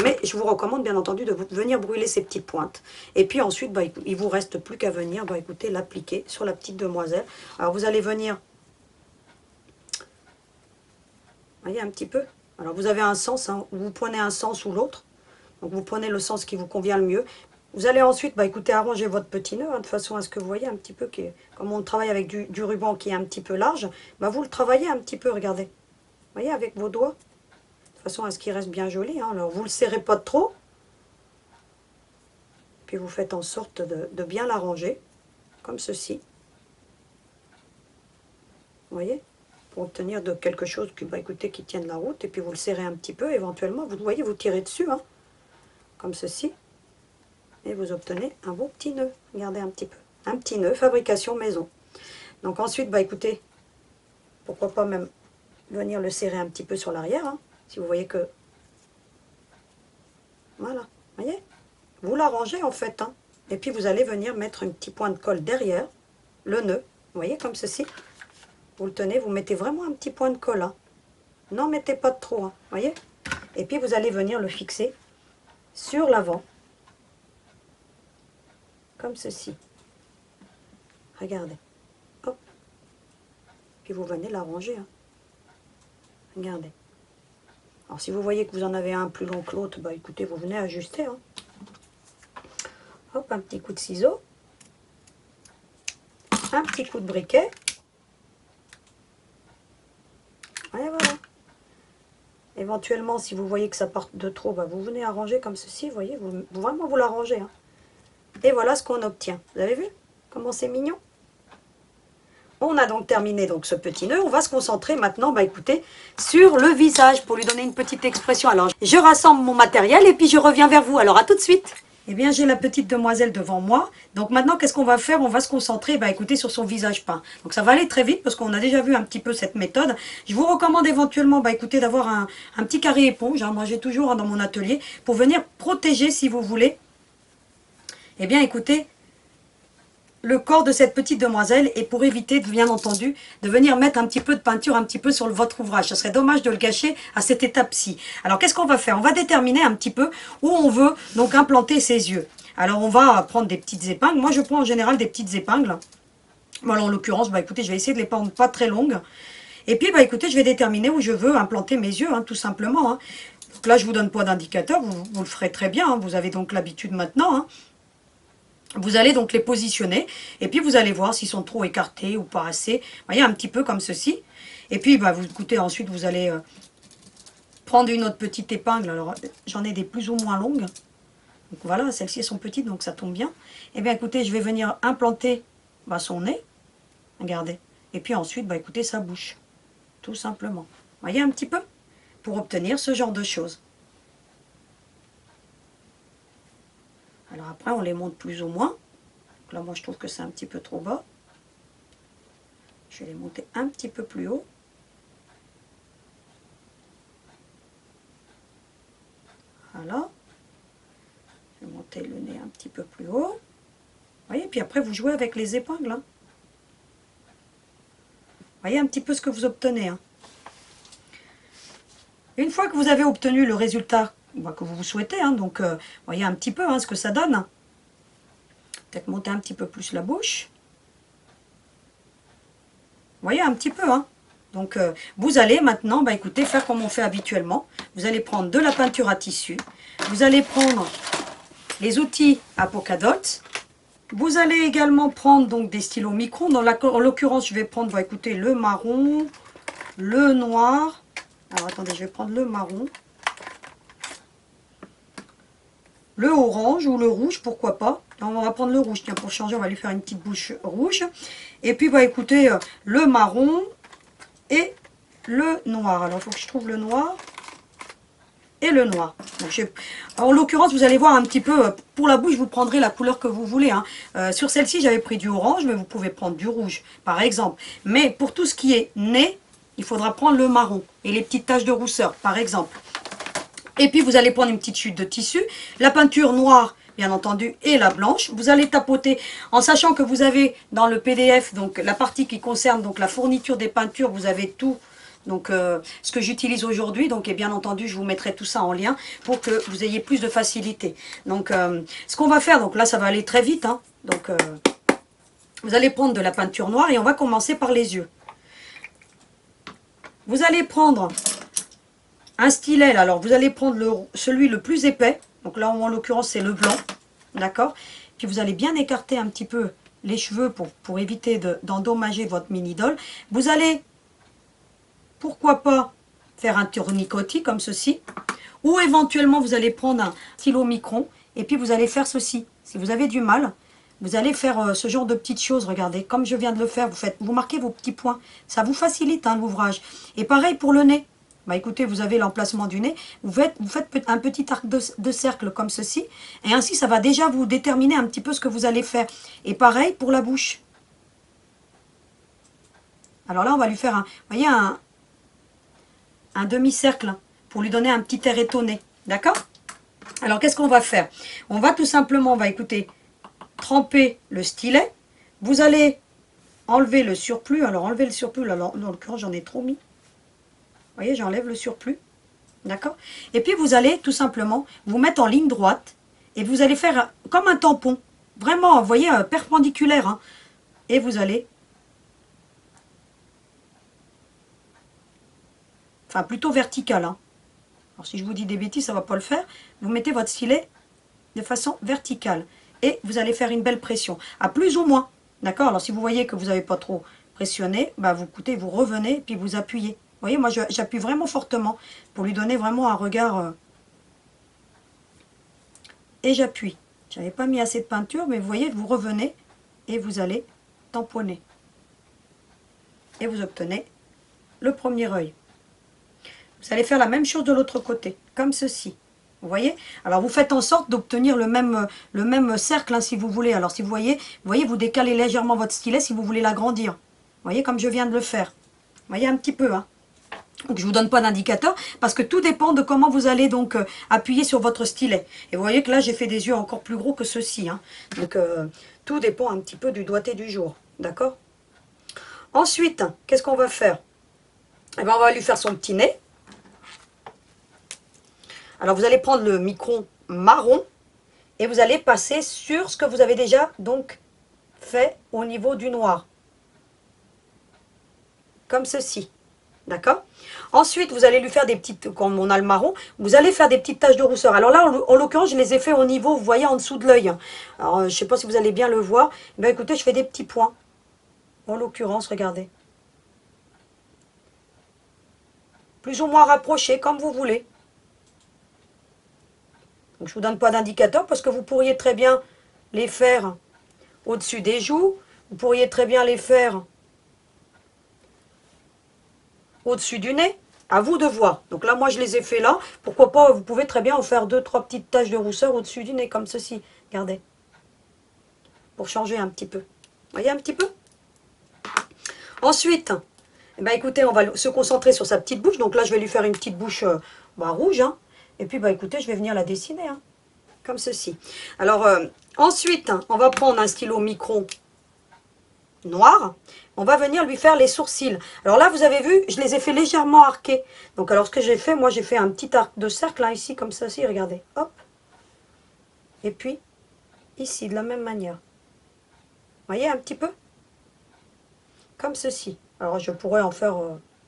A: Mais je vous recommande bien entendu de venir brûler ces petites pointes. Et puis ensuite, bah, il ne vous reste plus qu'à venir, bah, écoutez, l'appliquer sur la petite demoiselle. Alors vous allez venir, voyez un petit peu. Alors vous avez un sens, hein, vous prenez un sens ou l'autre. Donc vous prenez le sens qui vous convient le mieux. Vous allez ensuite, bah, écoutez, arranger votre petit nœud, hein, de façon à ce que vous voyez un petit peu, comme on travaille avec du ruban qui est un petit peu large, bah, vous le travaillez un petit peu, regardez. Vous voyez, avec vos doigts, de façon à ce qu'il reste bien joli. Hein. Alors vous ne le serrez pas trop, puis vous faites en sorte de bien l'arranger, comme ceci. Vous voyez, pour obtenir de quelque chose qui, bah, écoutez, qui tienne la route, et puis vous le serrez un petit peu, éventuellement, vous voyez, vous tirez dessus, hein, comme ceci. Et vous obtenez un beau petit nœud. Regardez un petit peu. Un petit nœud, fabrication maison. Donc ensuite, bah écoutez, pourquoi pas même venir le serrer un petit peu sur l'arrière. Hein, si vous voyez que... Voilà. Voyez? Vous l'arrangez en fait. Hein, et puis vous allez venir mettre un petit point de colle derrière le nœud. Vous voyez, comme ceci. Vous le tenez, vous mettez vraiment un petit point de colle. Hein. N'en mettez pas de trop. Hein, voyez? Et puis vous allez venir le fixer sur l'avant. Comme ceci. Regardez. Hop. Puis vous venez l'arranger. Hein. Regardez. Alors si vous voyez que vous en avez un plus long que l'autre, bah écoutez, vous venez ajuster. Hein. Hop, un petit coup de ciseau. Un petit coup de briquet. Et voilà. Éventuellement, si vous voyez que ça part de trop, bah vous venez arranger comme ceci. Vous voyez, vraiment vous l'arrangez. Hein. Et voilà ce qu'on obtient. Vous avez vu comment c'est mignon? On a donc terminé donc ce petit nœud. On va se concentrer maintenant, bah écoutez, sur le visage pour lui donner une petite expression. Alors, je rassemble mon matériel et puis je reviens vers vous. Alors, à tout de suite. Eh bien, j'ai la petite demoiselle devant moi. Donc maintenant, qu'est-ce qu'on va faire? On va se concentrer, bah écoutez, sur son visage peint. Donc ça va aller très vite parce qu'on a déjà vu un petit peu cette méthode. Je vous recommande éventuellement, bah écoutez, d'avoir un petit carré éponge. Hein. Moi, j'ai toujours dans mon atelier pour venir protéger, si vous voulez. Eh bien, écoutez, le corps de cette petite demoiselle et pour éviter, bien entendu, de venir mettre un petit peu de peinture un petit peu sur votre ouvrage. Ce serait dommage de le gâcher à cette étape-ci. Alors, qu'est-ce qu'on va faire? On va déterminer un petit peu où on veut donc implanter ses yeux. Alors, on va prendre des petites épingles. Moi, je prends en général des petites épingles. Voilà, en l'occurrence, bah, écoutez, je vais essayer de les prendre pas très longues. Et puis, bah, écoutez, je vais déterminer où je veux implanter mes yeux, hein, tout simplement. Hein. Donc là, je vous donne pas d'indicateur, vous le ferez très bien. Hein. Vous avez donc l'habitude maintenant. Hein. Vous allez donc les positionner et puis vous allez voir s'ils sont trop écartés ou pas assez. Vous voyez, un petit peu comme ceci. Et puis, bah, vous écoutez, ensuite, vous allez prendre une autre petite épingle. Alors, j'en ai des plus ou moins longues. Donc voilà, celles-ci sont petites, donc ça tombe bien. Et bien, écoutez, je vais venir implanter bah, son nez. Regardez. Et puis ensuite, bah, écoutez, sa bouche. Tout simplement. Vous voyez un petit peu? Pour obtenir ce genre de choses. Alors après, on les monte plus ou moins. Donc là, moi, je trouve que c'est un petit peu trop bas. Je vais les monter un petit peu plus haut. Voilà. Je vais monter le nez un petit peu plus haut. Vous voyez, puis après, vous jouez avec les épingles. Hein. Vous voyez un petit peu ce que vous obtenez. Hein. Une fois que vous avez obtenu le résultat que vous souhaitez, hein, donc voyez un petit peu hein, ce que ça donne. Peut-être monter un petit peu plus la bouche. Vous voyez un petit peu. Hein. Donc vous allez maintenant, bah, écoutez, faire comme on fait habituellement. Vous allez prendre de la peinture à tissu. Vous allez prendre les outils à Polkadot. Vous allez également prendre donc des stylos micron. En l'occurrence, je vais prendre, bah, écoutez, le marron, le noir. Alors attendez, je vais prendre le marron. Le orange ou le rouge, pourquoi pas. Là, on va prendre le rouge. Tiens, pour changer, on va lui faire une petite bouche rouge. Et puis, bah, écoutez, le marron et le noir. Alors, il faut que je trouve le noir et le noir. Donc, en l'occurrence, vous allez voir un petit peu, pour la bouche, vous prendrez la couleur que vous voulez. Hein. Sur celle-ci, j'avais pris du orange, mais vous pouvez prendre du rouge, par exemple. Mais pour tout ce qui est nez, il faudra prendre le marron et les petites taches de rousseur, par exemple. Et puis, vous allez prendre une petite chute de tissu, la peinture noire, bien entendu, et la blanche. Vous allez tapoter, en sachant que vous avez dans le PDF, donc la partie qui concerne donc la fourniture des peintures, vous avez tout. Donc, ce que j'utilise aujourd'hui, donc, et bien entendu, je vous mettrai tout ça en lien pour que vous ayez plus de facilité. Donc, ce qu'on va faire, donc là, ça va aller très vite. Hein, donc, vous allez prendre de la peinture noire et on va commencer par les yeux. Vous allez prendre un stylet. Alors, vous allez prendre celui le plus épais. Donc là, en l'occurrence, c'est le blanc. D'accord? Puis, vous allez bien écarter un petit peu les cheveux pour éviter d'endommager votre mini-doll. Vous allez pourquoi pas faire un tourniquet comme ceci, ou éventuellement vous allez prendre un stylo micron et puis vous allez faire ceci. Si vous avez du mal, vous allez faire ce genre de petites choses, regardez, comme je viens de le faire, vous marquez vos petits points, ça vous facilite hein, l'ouvrage. Et pareil pour le nez, bah écoutez, vous avez l'emplacement du nez, vous faites un petit arc de cercle comme ceci, et ainsi ça va déjà vous déterminer un petit peu ce que vous allez faire. Et pareil pour la bouche. Alors là on va lui faire vous voyez, un demi-cercle pour lui donner un petit air étonné. D'accord? Alors, qu'est-ce qu'on va faire? On va tout simplement, écoutez, tremper le stylet. Vous allez enlever le surplus. Alors, enlever le surplus, là, dans l'occurrence, j'en ai trop mis. Vous voyez, j'enlève le surplus. D'accord? Et puis, vous allez tout simplement vous mettre en ligne droite et vous allez faire comme un tampon. Vraiment, vous voyez, perpendiculaire. Hein, et vous allez... Enfin, plutôt vertical. Hein. Alors, si je vous dis des bêtises, ça ne va pas le faire. Vous mettez votre stylet de façon verticale. Et vous allez faire une belle pression. À plus ou moins. D'accord? Alors, si vous voyez que vous n'avez pas trop pressionné, bah, vous revenez, puis vous appuyez. Vous voyez, moi, j'appuie vraiment fortement pour lui donner vraiment un regard. Et j'appuie. Je n'avais pas mis assez de peinture, mais vous voyez, vous revenez et vous allez tamponner. Et vous obtenez le premier œil. Vous allez faire la même chose de l'autre côté, comme ceci. Vous voyez? Alors, vous faites en sorte d'obtenir le même cercle, hein, si vous voulez. Alors, si vous voyez, vous décalez légèrement votre stylet si vous voulez l'agrandir. Vous voyez, comme je viens de le faire. Vous voyez un petit peu, hein? Donc je ne vous donne pas d'indicateur parce que tout dépend de comment vous allez donc appuyer sur votre stylet. Et vous voyez que là j'ai fait des yeux encore plus gros que ceux-ci. Hein. Donc tout dépend un petit peu du doigté du jour. D'accord? Ensuite, qu'est-ce qu'on va faire? Eh bien, on va lui faire son petit nez. Alors vous allez prendre le micron marron et vous allez passer sur ce que vous avez déjà donc fait au niveau du noir. Comme ceci. D'accord? Ensuite, vous allez lui faire des petites, comme on a le marron, vous allez faire des petites taches de rousseur. Alors là, en l'occurrence, je les ai fait au niveau, vous voyez, en dessous de l'œil. Alors, je ne sais pas si vous allez bien le voir. Eh bien, écoutez, je fais des petits points. En l'occurrence, regardez. Plus ou moins rapprochés, comme vous voulez. Donc, je ne vous donne pas d'indicateur parce que vous pourriez très bien les faire au-dessus des joues. Vous pourriez très bien les faire au-dessus du nez. À vous de voir. Donc là, moi, je les ai fait là. Pourquoi pas, vous pouvez très bien en faire 2-3 petites taches de rousseur au-dessus du nez, comme ceci. Regardez. Pour changer un petit peu. Vous voyez un petit peu? Ensuite, eh ben, écoutez, on va se concentrer sur sa petite bouche. Donc là, je vais lui faire une petite bouche rouge. Hein. Et puis, bah, écoutez, je vais venir la dessiner. Hein, comme ceci. Alors, ensuite, on va prendre un stylo micron noir. On va venir lui faire les sourcils. Alors là, vous avez vu, je les ai fait légèrement arqués. Donc alors, ce que j'ai fait, moi, j'ai fait un petit arc de cercle, là, ici, comme ça, ici, regardez. Hop. Et puis, ici, de la même manière. Vous voyez un petit peu? Comme ceci. Alors, je pourrais en faire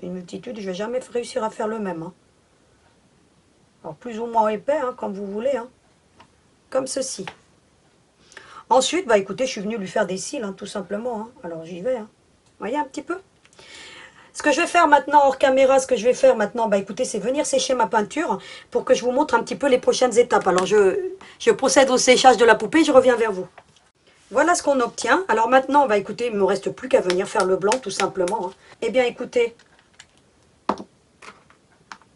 A: une multitude. Je ne vais jamais réussir à faire le même. Hein. Alors, plus ou moins épais, hein, comme vous voulez. Hein. Comme ceci. Ensuite, bah écoutez, je suis venue lui faire des cils, hein, tout simplement. Hein. Alors, j'y vais. Hein. Vous voyez un petit peu? Ce que je vais faire maintenant hors caméra, ce que je vais faire maintenant, bah écoutez, c'est venir sécher ma peinture pour que je vous montre un petit peu les prochaines étapes. Alors je procède au séchage de la poupée, je reviens vers vous. Voilà ce qu'on obtient. Alors maintenant, bah écoutez, il ne me reste plus qu'à venir faire le blanc tout simplement. Hein. Eh bien écoutez,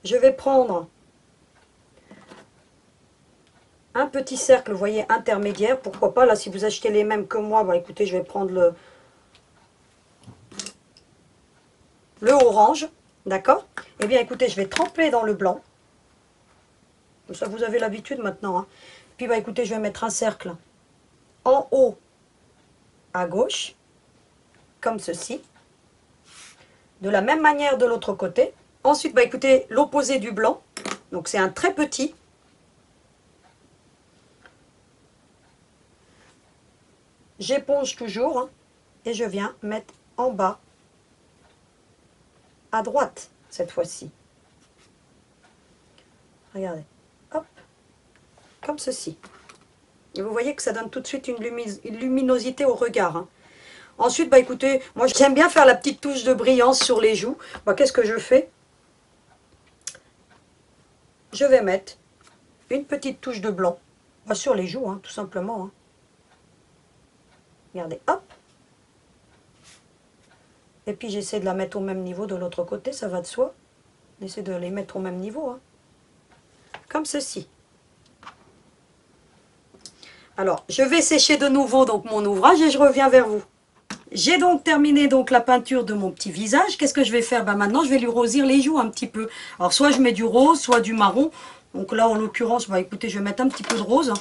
A: je vais prendre un petit cercle, vous voyez, intermédiaire. Pourquoi pas, là si vous achetez les mêmes que moi, bah écoutez, je vais prendre le orange. D'accord? Eh bien écoutez, je vais tremper dans le blanc. Comme ça, vous avez l'habitude maintenant. Hein. Puis, bah, écoutez, je vais mettre un cercle en haut à gauche, comme ceci. De la même manière de l'autre côté. Ensuite, bah, écoutez, l'opposé du blanc. Donc, c'est un très petit. J'éponge toujours. Hein, et je viens mettre en bas, à droite, cette fois-ci. Regardez. Hop. Comme ceci. Et vous voyez que ça donne tout de suite une luminosité au regard. Hein. Ensuite, bah écoutez, moi j'aime bien faire la petite touche de brillance sur les joues. Bah, qu'est-ce que je fais? Je vais mettre une petite touche de blanc bah, sur les joues, hein, tout simplement. Hein. Regardez, hop. Et puis j'essaie de la mettre au même niveau de l'autre côté, ça va de soi. J'essaie de les mettre au même niveau. Hein. Comme ceci. Alors, je vais sécher de nouveau donc mon ouvrage et je reviens vers vous. J'ai donc terminé donc la peinture de mon petit visage. Qu'est-ce que je vais faire? Ben maintenant, je vais lui rosir les joues un petit peu. Alors, soit je mets du rose, soit du marron. Donc là, en l'occurrence, bah, écoutez, je vais mettre un petit peu de rose.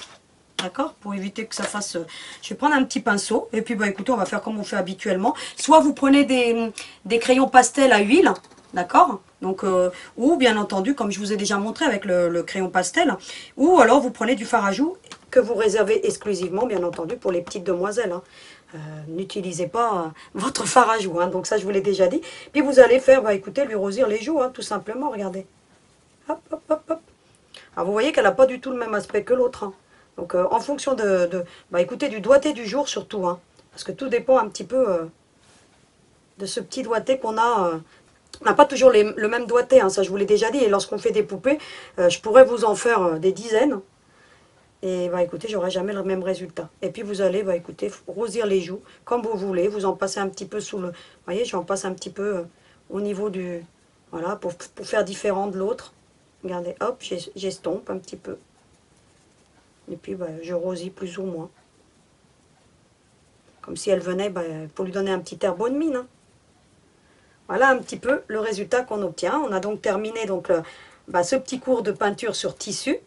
A: D'accord? Pour éviter que ça fasse... Je vais prendre un petit pinceau. Et puis, bah, écoutez, on va faire comme on fait habituellement. Soit vous prenez des crayons pastel à huile. D'accord? Donc, ou bien entendu, comme je vous ai déjà montré avec le crayon pastel. Ou alors, vous prenez du fard à joues que vous réservez exclusivement, bien entendu, pour les petites demoiselles. Hein. N'utilisez pas votre fard à joues. Hein. Donc, ça, je vous l'ai déjà dit. Puis, vous allez faire, bah, écoutez, lui rosir les joues, hein, tout simplement. Regardez. Hop, hop, hop, hop. Alors, vous voyez qu'elle n'a pas du tout le même aspect que l'autre. Hein. Donc, en fonction bah, écoutez, du doigté du jour surtout. Hein, parce que tout dépend un petit peu de ce petit doigté qu'on a. On n'a pas toujours le même doigté, hein, ça je vous l'ai déjà dit. Et lorsqu'on fait des poupées, je pourrais vous en faire des dizaines. Et bah écoutez, j'aurai jamais le même résultat. Et puis vous allez, bah écoutez, rosir les joues comme vous voulez. Vous en passez un petit peu sous le... Vous voyez, j'en passe un petit peu au niveau du... Voilà, pour faire différent de l'autre. Regardez, hop, j'estompe un petit peu. Et puis bah, je rosis plus ou moins. Comme si elle venait, bah, pour lui donner un petit air bonne mine. Hein. Voilà un petit peu le résultat qu'on obtient. On a donc terminé donc, ce petit cours de peinture sur tissu.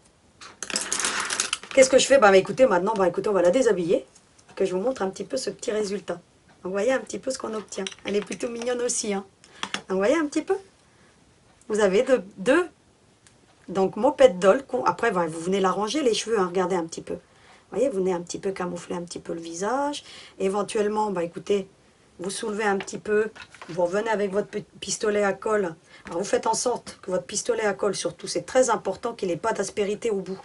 A: Qu'est-ce que je fais? Écoutez, maintenant, écoutez, on va la déshabiller, que je vous montre un petit peu ce petit résultat. Vous voyez un petit peu ce qu'on obtient. Elle est plutôt mignonne aussi. Hein. Vous voyez un petit peu? Vous avez deux donc moped doll. Après, vous venez la ranger les cheveux, hein, regardez un petit peu. Vous voyez, vous venez un petit peu camoufler un petit peu le visage. Éventuellement, écoutez, vous soulevez un petit peu, vous revenez avec votre pistolet à colle. Alors vous faites en sorte que votre pistolet à colle, surtout, c'est très important qu'il n'ait pas d'aspérité au bout.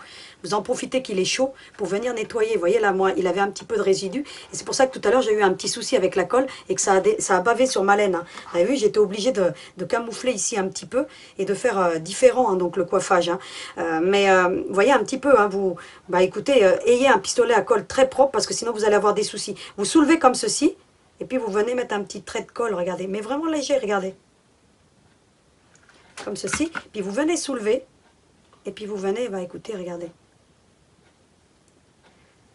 A: Vous en profitez qu'il est chaud pour venir nettoyer. Vous voyez là, moi, il avait un petit peu de résidus. Et c'est pour ça que tout à l'heure, j'ai eu un petit souci avec la colle et que ça a bavé sur ma laine. Hein. Vous avez vu, j'étais obligée de camoufler ici un petit peu et de faire différent, hein, donc le coiffage. Hein. Vous voyez un petit peu, hein, écoutez, ayez un pistolet à colle très propre parce que sinon vous allez avoir des soucis. Vous soulevez comme ceci. Et puis vous venez mettre un petit trait de colle, regardez, mais vraiment léger, regardez. Comme ceci. Puis vous venez soulever. Et puis vous venez, écoutez, regardez.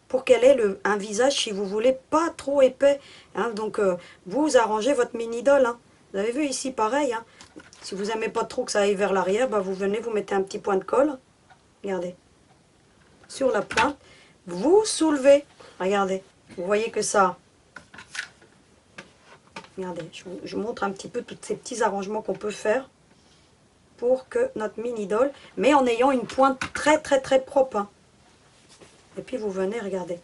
A: Pour qu'elle ait un visage, si vous voulez, pas trop épais. Hein, donc vous arrangez votre mini-doll. Hein. Vous avez vu ici, pareil. Hein. Si vous n'aimez pas trop que ça aille vers l'arrière, vous venez, vous mettez un petit point de colle. Regardez. Sur la pointe. Vous soulevez. Regardez. Vous voyez que ça... Regardez, je vous montre un petit peu tous ces petits arrangements qu'on peut faire pour que notre mini-doll, mais en ayant une pointe très très très propre. Hein. Et puis vous venez, regardez.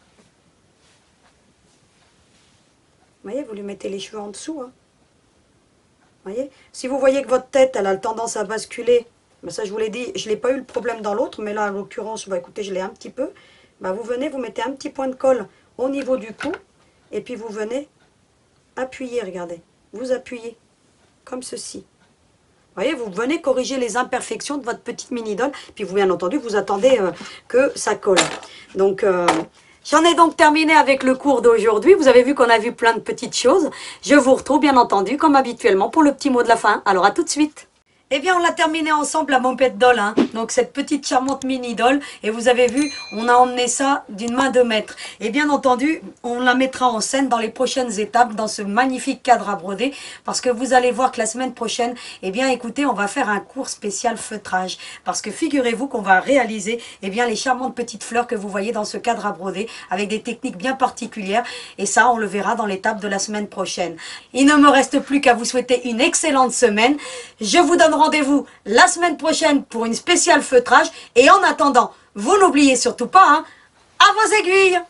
A: Vous voyez, vous lui mettez les cheveux en dessous. Hein. Vous voyez, si vous voyez que votre tête, elle a tendance à basculer, ça je vous l'ai dit, je n'ai pas eu le problème dans l'autre, mais là en l'occurrence, écoutez, je l'ai un petit peu. Vous venez, vous mettez un petit point de colle au niveau du cou, et puis vous venez appuyer, regardez. Vous appuyez, comme ceci. Vous voyez, vous venez corriger les imperfections de votre petite mini-doll. Puis vous, bien entendu, vous attendez que ça colle. Donc, j'en ai donc terminé avec le cours d'aujourd'hui. Vous avez vu qu'on a vu plein de petites choses. Je vous retrouve, bien entendu, comme habituellement, pour le petit mot de la fin. Alors, à tout de suite. Eh bien, on l'a terminé ensemble, la moped doll, hein. Donc cette petite charmante mini doll. Et vous avez vu, on a emmené ça d'une main de maître. Et bien entendu, on la mettra en scène dans les prochaines étapes, dans ce magnifique cadre à broder. Parce que vous allez voir que la semaine prochaine, eh bien écoutez, on va faire un cours spécial feutrage. Parce que figurez-vous qu'on va réaliser, eh bien, les charmantes petites fleurs que vous voyez dans ce cadre à broder, avec des techniques bien particulières. Et ça, on le verra dans l'étape de la semaine prochaine. Il ne me reste plus qu'à vous souhaiter une excellente semaine. Je vous donne rendez-vous la semaine prochaine pour une spéciale feutrage. Et en attendant, vous n'oubliez surtout pas, hein, à vos aiguilles!